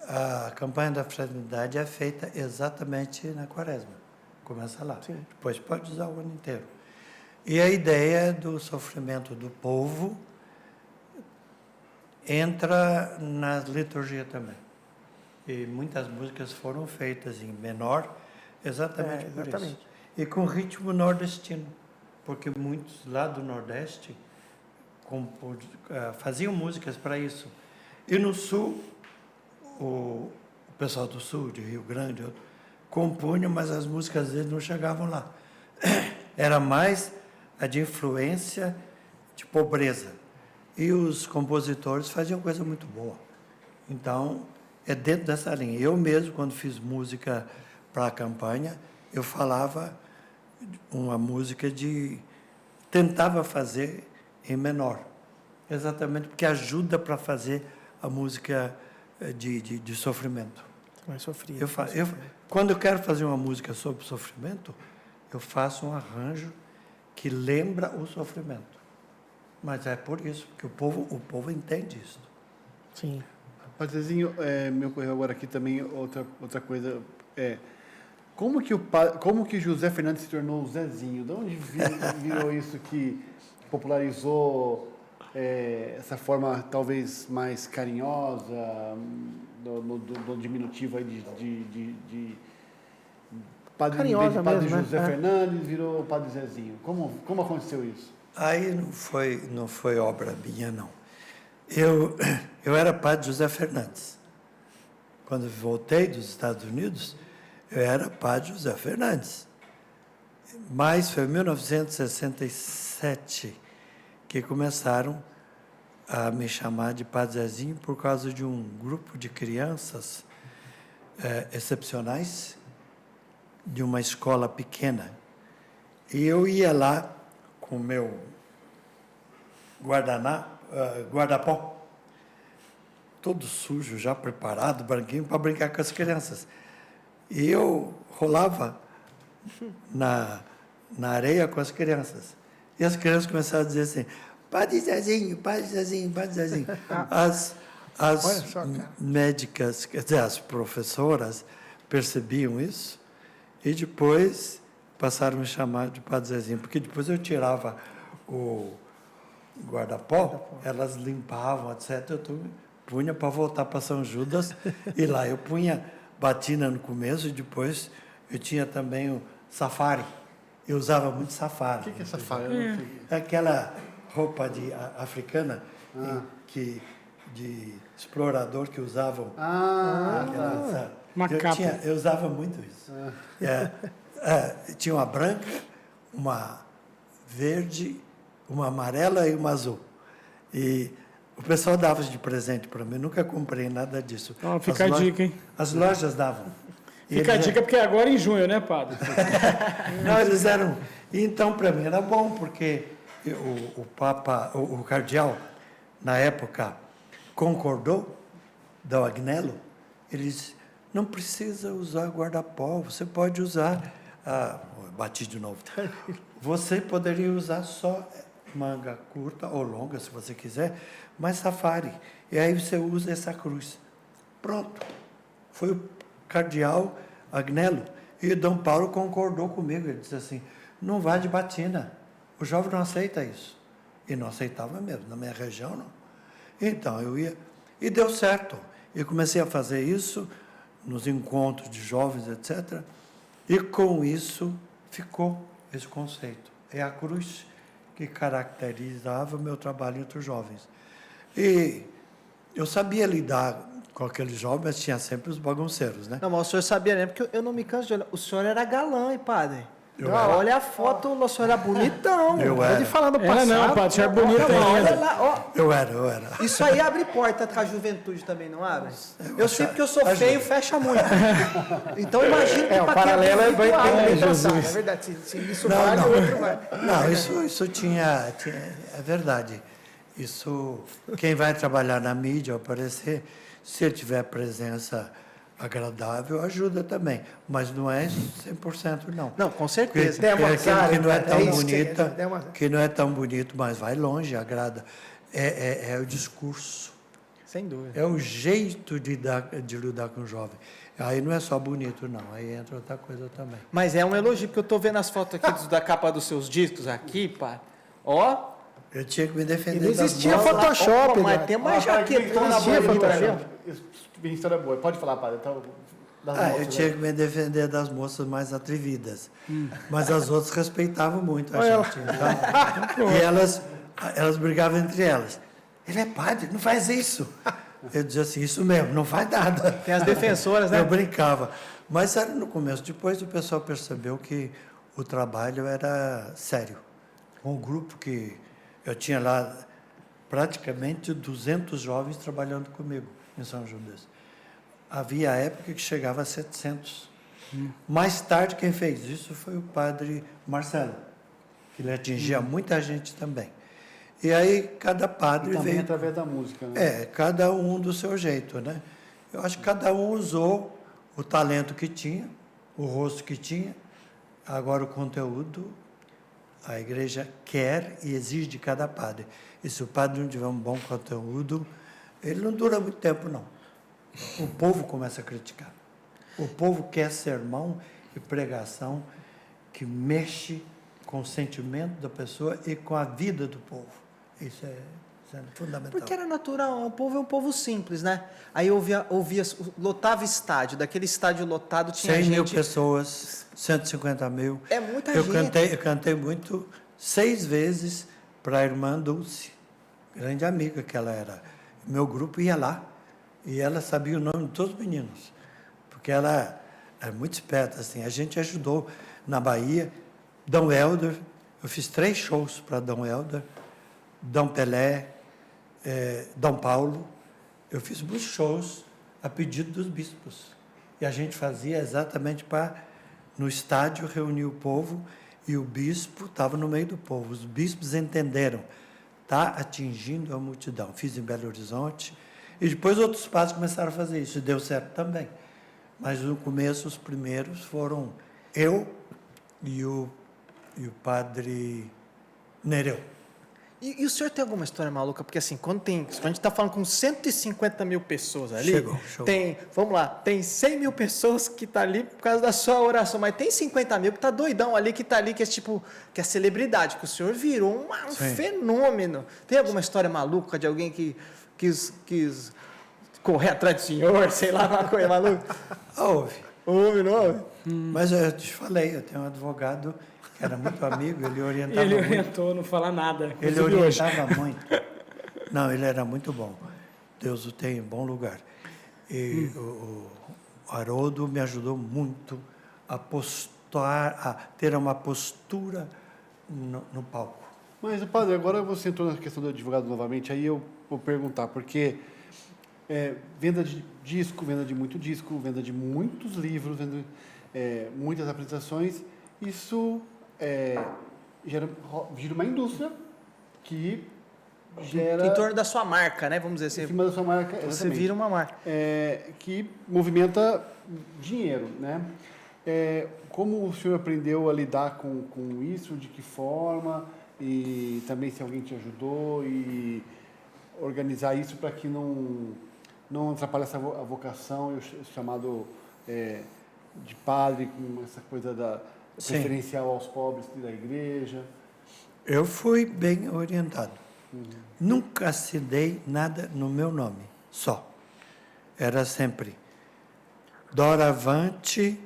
A campanha da fraternidade é feita exatamente na quaresma. Começa lá. Sim. Depois pode usar o ano inteiro. E a ideia do sofrimento do povo entra na liturgia também. E muitas músicas foram feitas em menor exatamente por isso. E com ritmo nordestino, porque muitos lá do Nordeste faziam músicas para isso. E no Sul, o pessoal do Sul, de Rio Grande, compunha, mas as músicas deles não chegavam lá. Era mais a de influência de pobreza. E os compositores faziam coisa muito boa. Então, é dentro dessa linha. Eu mesmo, quando fiz música para a campanha, eu falava uma música tentava fazer em menor. Exatamente porque ajuda para fazer a música de sofrimento. Mais sofrido. Quando eu quero fazer uma música sobre sofrimento, eu faço um arranjo que lembra o sofrimento. Mas é por isso que o povo entende isso. Sim. Padrezinho, me ocorreu agora aqui também outra coisa. Como que José Fernandes se tornou o Zezinho? De onde virou isso que popularizou essa forma talvez mais carinhosa, do diminutivo aí de padre, carinhosa de padre mesmo, José né? Fernandes virou o padre Zezinho? Como aconteceu isso? Aí não foi obra minha, não. Eu era padre José Fernandes. Quando voltei dos Estados Unidos, eu era padre José Fernandes. Mas foi em 1967 que começaram a me chamar de Padre Zezinho por causa de um grupo de crianças excepcionais de uma escola pequena. E eu ia lá com o meu guardapó, todo sujo, já preparado, branquinho, para brincar com as crianças. E eu rolava na areia com as crianças. E as crianças começaram a dizer assim, Padre Zezinho, Padre Zezinho, Padre Zezinho. As médicas, quer dizer, as professoras percebiam isso e depois passaram a me chamar de Padre Zezinho, porque depois eu tirava o guarda-pó, elas limpavam, etc. Eu punha para voltar para São Judas e lá eu punha batina no começo e depois eu tinha também o safari. Eu usava muito safari. O que é safari? É aquela roupa africana de explorador que usavam. Uma capa. Eu usava muito isso. Tinha uma branca, uma verde, uma amarela e uma azul. E o pessoal dava de presente para mim. Nunca comprei nada disso. Fica a dica, hein? As lojas davam. Fica a dica, porque é agora em junho, né, padre? Não, eles eram... Então, para mim era bom, porque o cardeal, na época, concordou, do Agnello, ele disse, não precisa usar guarda-pó, você pode usar... bati de novo. Você poderia usar só manga curta ou longa, se você quiser, mas safari. E aí você usa essa cruz. Pronto. Foi o cardeal Agnello. E Dom Paulo concordou comigo. Ele disse assim, não vá de batina. O jovem não aceita isso. E não aceitava mesmo. Na minha região, não. Então, eu ia... E deu certo. Eu comecei a fazer isso nos encontros de jovens, etc. E com isso ficou esse conceito. É a cruz que caracterizava o meu trabalho entre os jovens. E eu sabia lidar com aqueles jovens, mas tinha sempre os bagunceiros, né? Não, mas o senhor sabia, né? Porque eu não me canso de olhar. O senhor era galã, hein, padre? Olha a foto, o senhor era bonitão. Eu Pode era. falar do Era passado. não, padre, o senhor é bonito Olha ainda. lá, ó. Eu era. Isso aí abre porta com a juventude também, não abre? Eu sei porque eu sou ajuda. feio, fecha muito. Então imagina que O pra quem paralelo é bem, bonito, bem abre. traçado. É verdade. Se isso Não, vale, não. o outro vai. Não, isso tinha. É verdade. Isso, quem vai trabalhar na mídia, aparecer, se ele tiver presença agradável, ajuda também. Mas não é 100% não. Não, com Porque certeza. Tem uma aquele cara, que não é é tão isso que bonita, tem uma- que não é tão bonito, mas vai longe, agrada. É o discurso. Sem dúvida. É o jeito de lidar com o jovem. Aí não é só bonito, não. Aí entra outra coisa também. Mas é um elogio, porque eu tô vendo as fotos aqui da capa dos seus discos aqui, pá. Ó. Eu tinha que me defender. E não das existia moças. Photoshop, Mas né? tem uma Fala, jaquetona existia bonita. Photoshop. Vem história boa. Pode falar, padre. Então, das Eu moças, tinha né? que me defender das moças mais atrevidas. Mas as outras respeitavam muito a Olha gente. Então, e elas brigavam entre elas. Ele é padre, não faz isso. Eu dizia assim, isso mesmo, não faz nada. Tem as defensoras, né? Eu brincava. Mas era no começo. Depois o pessoal percebeu que o trabalho era sério. Um grupo que eu tinha lá praticamente 200 jovens trabalhando comigo em São Judas. Havia época que chegava a 700. Mais tarde, quem fez isso foi o padre Marcelo, que ele atingia muita gente também. E aí, cada padre E também veio... através da música, né? cada um do seu jeito, né? Eu acho que cada um usou o talento que tinha, o rosto que tinha. Agora, o conteúdo, a igreja quer e exige de cada padre. E se o padre não tiver um bom conteúdo, ele não dura muito tempo, não. O povo começa a criticar. O povo quer sermão e pregação que mexe com o sentimento da pessoa e com a vida do povo. Isso é fundamental. Porque era natural, o povo é um povo simples, né? Aí lotava estádio, daquele estádio lotado tinha 100 mil gente... pessoas, 150 mil. É muita eu gente. Eu cantei muito, 6 vezes para a irmã Dulce, grande amiga que ela era. Meu grupo ia lá e ela sabia o nome de todos os meninos, porque ela era muito esperta, assim. A gente ajudou na Bahia, Dom Helder, eu fiz 3 shows para Dom Helder, Dom Pelé, Dom Paulo. Eu fiz muitos shows a pedido dos bispos. E a gente fazia exatamente para, no estádio, reunir o povo, e o bispo estava no meio do povo. Os bispos entenderam, está atingindo a multidão. Fiz em Belo Horizonte, e depois outros padres começaram a fazer isso, e deu certo também. Mas no começo, os primeiros foram eu e o padre Nereu. E o senhor tem alguma história maluca? Porque assim, quando a gente está falando com 150 mil pessoas ali, Chegou. vamos lá, tem 100 mil pessoas que tá ali por causa da sua oração, mas tem 50 mil que tá doidão ali, que tá ali, que é tipo, que é celebridade, que o senhor virou um fenômeno. Tem alguma história maluca de alguém que quis correr atrás do senhor, sei lá, uma coisa maluca? Houve. Houve, não houve? Mas eu te falei, eu tenho um advogado que era muito amigo, ele orientava Ele muito. orientou a não falar nada. Ele inclusive hoje. orientava muito. Não, ele era muito bom. Deus o tem em bom lugar. E o Haroldo me ajudou muito a ter uma postura no palco. Mas, padre, agora você entrou na questão do advogado novamente, aí eu vou perguntar, porque venda de disco, venda de muito disco, venda de muitos livros, muitas apresentações, isso gira uma indústria que gera... Em torno da sua marca, né? Vamos dizer Em assim. cima da sua marca, Você exatamente. vira uma marca. Que movimenta dinheiro, né? Como o senhor aprendeu a lidar com isso, de que forma, e também se alguém te ajudou, e organizar isso para que não atrapalhe a vocação, o chamado de padre, com essa coisa Sim. preferencial aos pobres da igreja. Eu fui bem orientado. Nunca assinei nada no meu nome, só. Era sempre Doravante,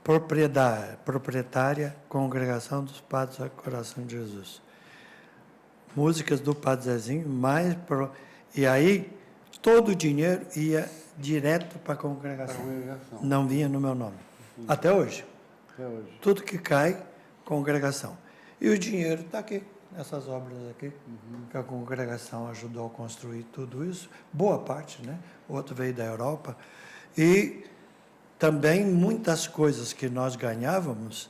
proprietária, Congregação dos Padres do Coração de Jesus. Músicas do Padre Zezinho, e aí todo o dinheiro ia direto para a congregação. Não vinha no meu nome. Até hoje. Até hoje. Tudo que cai, congregação. E o dinheiro está aqui, nessas obras aqui, que a congregação ajudou a construir tudo isso. Boa parte, né? O outro veio da Europa. E também muitas coisas que nós ganhávamos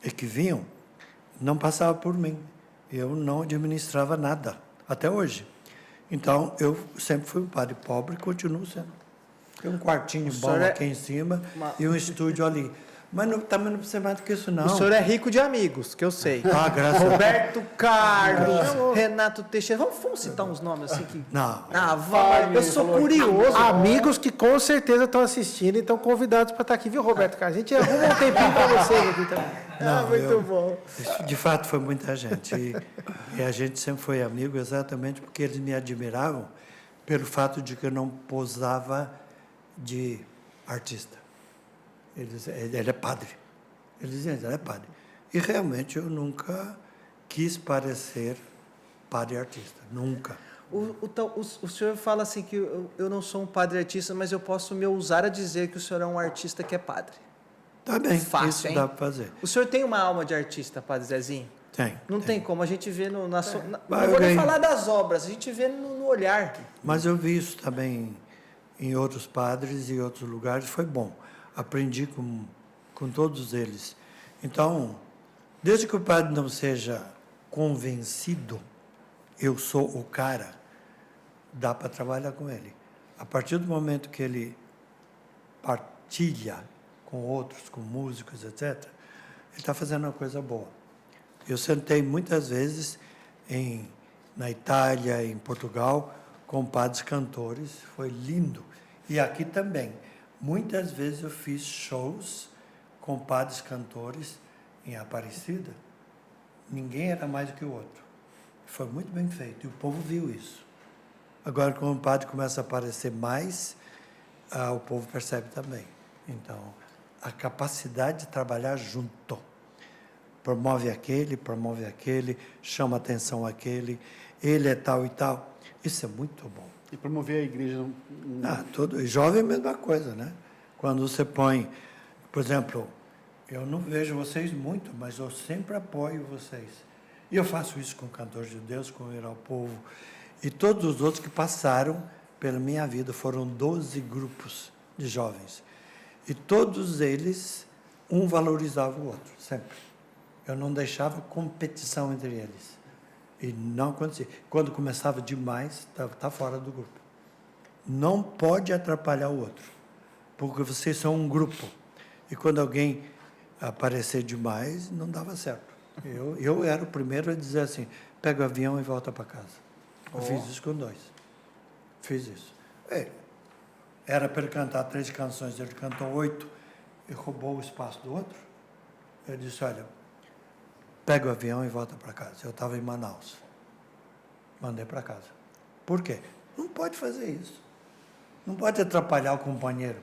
e que vinham, não passavam por mim. Eu não administrava nada, até hoje. Então, eu sempre fui um padre pobre e continuo sendo. Tem um quartinho bom aqui em cima e um estúdio ali. Mas também não precisa mais do que isso, não. O senhor é rico de amigos, que eu sei. Ah, graças a Deus. Roberto Carlos, Renato Teixeira. Vamos citar uns nomes assim que... Não. Ah, vai. Eu sou curioso. Amigos que com certeza estão assistindo e estão convidados para estar aqui, viu, Roberto Carlos? A gente arruma um tempinho para vocês aqui também. Não, Muito bom. De fato, foi muita gente. E a gente sempre foi amigo exatamente porque eles me admiravam pelo fato de que eu não posava de artista. Ele é padre. Eles diziam, ele é padre. E realmente eu nunca quis parecer padre artista. Nunca. O senhor fala assim que eu não sou um padre artista, mas eu posso me ousar a dizer que o senhor é um artista que é padre. Tá bem, Fácil, isso hein? dá para fazer. O senhor tem uma alma de artista, padre Zezinho? Tem. Não tem como, a gente vê não Mas vou nem falar das obras, a gente vê no olhar. Mas eu vi isso também em outros padres e outros lugares, foi bom. Aprendi com todos eles. Então, desde que o padre não seja convencido, eu sou o cara, dá para trabalhar com ele. A partir do momento que ele partilha com outros, com músicos, etc., ele está fazendo uma coisa boa. Eu sentei muitas vezes na Itália, em Portugal, com padres cantores, foi lindo. E aqui também. Muitas vezes eu fiz shows com padres cantores em Aparecida. Ninguém era mais do que o outro. Foi muito bem feito e o povo viu isso. Agora, quando o padre começa a aparecer mais, o povo percebe também. Então, a capacidade de trabalhar junto. Promove aquele, chama atenção aquele, ele é tal e tal. Isso é muito bom. E promover a igreja... E jovem é a mesma coisa, né? Quando você põe, por exemplo, eu não vejo vocês muito, mas eu sempre apoio vocês. E eu faço isso com o Cantor de Deus, com o Ir ao Povo, e todos os outros que passaram pela minha vida, foram 12 grupos de jovens. E todos eles, um valorizava o outro, sempre. Eu não deixava competição entre eles. E não acontecia. Quando começava demais, está fora do grupo. Não pode atrapalhar o outro, porque vocês são um grupo. E quando alguém aparecer demais, não dava certo. Eu era o primeiro a dizer assim, pega o avião e volta para casa. Eu fiz isso com 2. Fiz isso. Era para ele cantar 3 canções, ele cantou 8 e roubou o espaço do outro. Eu disse, olha, pega o avião e volta para casa. Eu estava em Manaus. Mandei para casa. Por quê? Não pode fazer isso. Não pode atrapalhar o companheiro.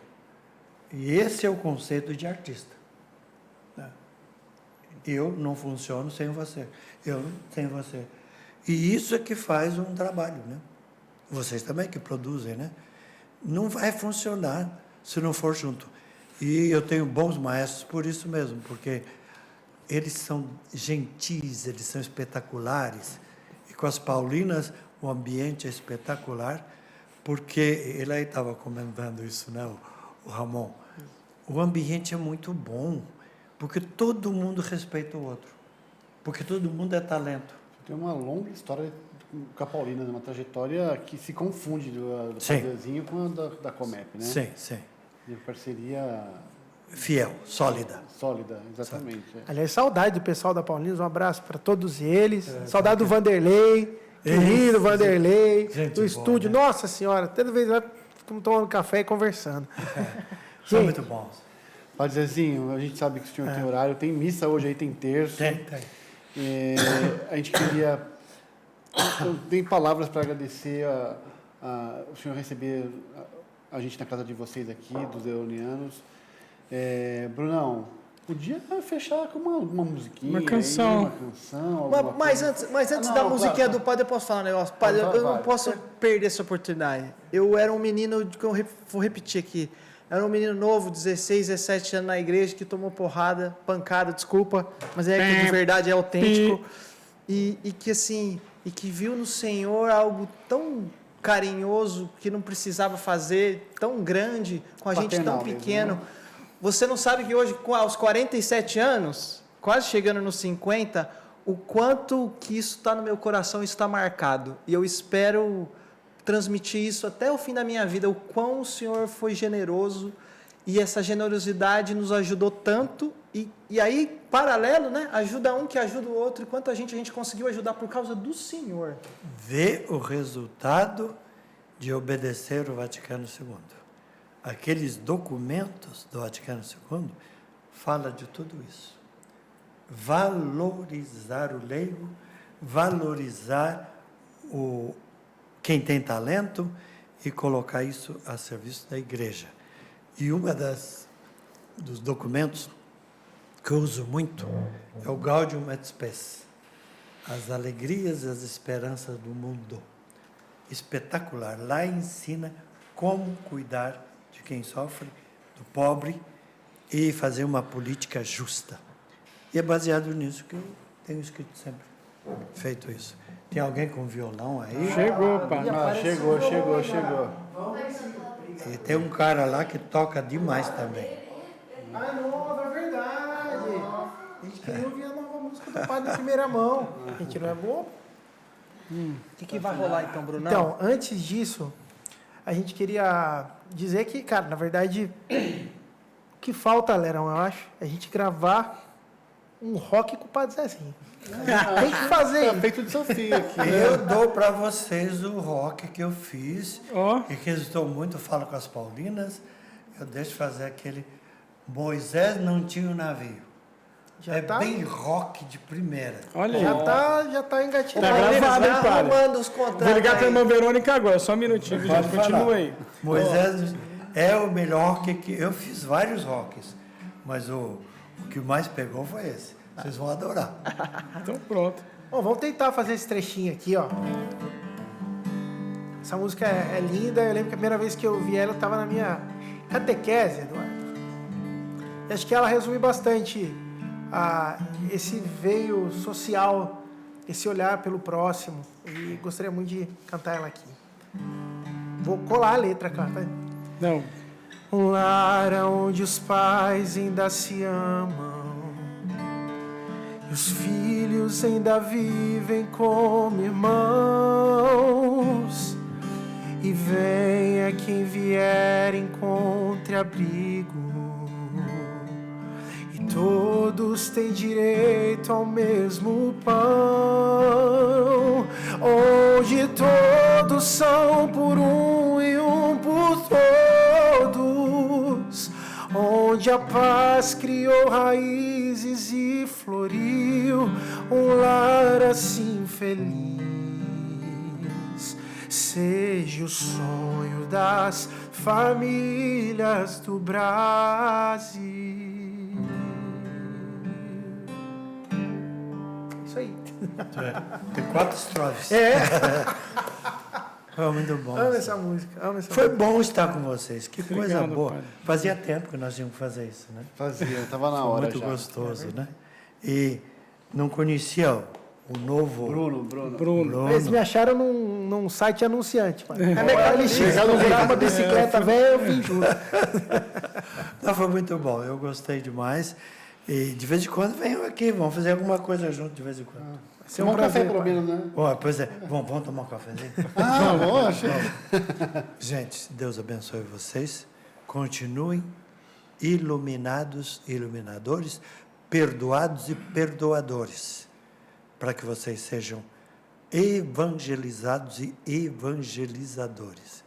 E esse é o conceito de artista. Né? Eu não funciono sem você. Eu sem você. E isso é que faz um trabalho, né? Vocês também que produzem, né? Não vai funcionar se não for junto. E eu tenho bons maestros por isso mesmo, porque eles são gentis, eles são espetaculares. E com as Paulinas, o ambiente é espetacular, porque ele aí estava comentando isso, né, o Ramon. O ambiente é muito bom, porque todo mundo respeita o outro, porque todo mundo é talento. Tem uma longa história com a Paulina, uma trajetória que se confunde do Padrezinho com a da Comep, né? Sim, sim. De parceria... Fiel, sólida. Sólida, exatamente. Aliás, saudade do pessoal da Paulinas, um abraço para todos eles. Saudade do Vanderlei, querido Vanderlei, do estúdio. Né? Nossa Senhora, toda vez lá ficamos tomando café e conversando. São muito bons. Padrezinho, a gente sabe que o senhor tem horário, tem missa hoje aí, tem terço. Tem. A gente queria... Eu tenho palavras para agradecer o senhor receber a gente na casa de vocês aqui, dos Leonianos. Brunão, podia fechar com uma musiquinha. Uma canção. Mas antes da musiquinha do padre, eu posso falar um negócio? Padre, eu não posso perder essa oportunidade. Eu era um menino, que eu vou repetir aqui, Era um menino novo, 16, 17 anos na igreja, que tomou porrada, pancada, desculpa, mas é que de verdade é autêntico. E que assim, e que viu no Senhor algo tão carinhoso que não precisava fazer, tão grande, com a gente tão pequeno. Você não sabe que hoje, aos 47 anos, quase chegando nos 50, o quanto que isso está no meu coração, isso está marcado. E eu espero transmitir isso até o fim da minha vida, o quão o Senhor foi generoso e essa generosidade nos ajudou tanto. E aí, paralelo, né? Ajuda um que ajuda o outro. E quanta gente a gente conseguiu ajudar por causa do Senhor. Vê o resultado de obedecer o Vaticano II. Aqueles documentos do Vaticano II falam de tudo isso. Valorizar o leigo, valorizar quem tem talento e colocar isso a serviço da igreja. E dos documentos que eu uso muito é o Gaudium et Spes, as alegrias e as esperanças do mundo. Espetacular. Lá ensina como cuidar de quem sofre, do pobre, e fazer uma política justa. E é baseado nisso que eu tenho escrito sempre, feito isso. Tem alguém com violão aí? Chegou, pai. Chegou. E tem um cara lá que toca demais também. Ah, nova, é verdade. A gente queria ouvir a nova música do Padre em primeira mão. A gente não é bobo? O que vai rolar então, Brunão? Então, antes disso, a gente queria dizer que, cara, na verdade, o que falta, Lerão, eu acho, é a gente gravar um rock com o Padre Zezinho. Tem que fazer Tá isso. feito desafio aqui. Eu dou para vocês o rock que eu fiz, Ó. e que resultou muito, eu falo com as Paulinas, eu deixo fazer aquele Moisés não tinha um navio. Já é tá? bem rock de primeira. Olha aí. Já tá engatilhado. Tá gravado, hein, padre? Arrumando os contratos. Vou ligar para a aí. irmã Verônica agora, só um minutinho, viu, gente? Continua aí. Moisés é o melhor rock que eu fiz vários rocks, mas o que mais pegou foi esse. Vocês vão adorar. Então pronto. Bom, vamos tentar fazer esse trechinho aqui, ó. Essa música é linda. Eu lembro que a primeira vez que eu vi ela, eu estava na minha catequese, Eduardo. E acho que ela resume bastante esse veio social, esse olhar pelo próximo. E gostaria muito de cantar ela aqui. Vou colar a letra, cara. Tá? Não. Um lar onde os pais ainda se amam e os filhos ainda vivem como irmãos. E venha quem vier, encontre abrigo, e todos têm direito ao mesmo pão, onde todos são por um e um por todos, onde a paz criou raízes e floriu um lar assim feliz. Seja o sonho das famílias do Brasil. Isso aí. Tem 4 estrofes. Foi muito bom. Amo essa música. Foi bom estar com vocês. Que coisa Obrigado, boa. padre. Fazia tempo que nós tínhamos que fazer isso, né? Fazia, tava na Foi hora muito já. gostoso, né? E não conhecia o novo Bruno. Eles me acharam num site anunciante. Mano. É Mercado LX. Livre. Se eu virar uma bicicleta velha, eu vim junto. Não, foi muito bom, eu gostei demais. E de vez em quando venham aqui, vamos fazer alguma coisa junto de vez em quando. Vai ser um Tomar um café prazer. pelo menos, né? Ó, pois é, vamos tomar um cafezinho? Ah, lógico. Gente, Deus abençoe vocês. Continuem iluminados e iluminadores, perdoados e perdoadores, para que vocês sejam evangelizados e evangelizadores.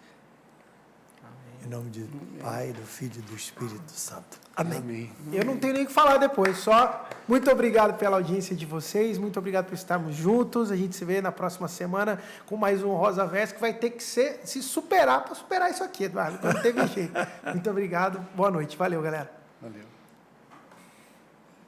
Em nome do Pai, do Filho e do Espírito Santo. Amém. Amém. Eu não tenho nem o que falar depois, só muito obrigado pela audiência de vocês, muito obrigado por estarmos juntos. A gente se vê na próxima semana com mais um Rosa Verso, que vai ter que se superar para superar isso aqui, Eduardo. Não teve jeito. Muito obrigado, boa noite. Valeu, galera. Valeu.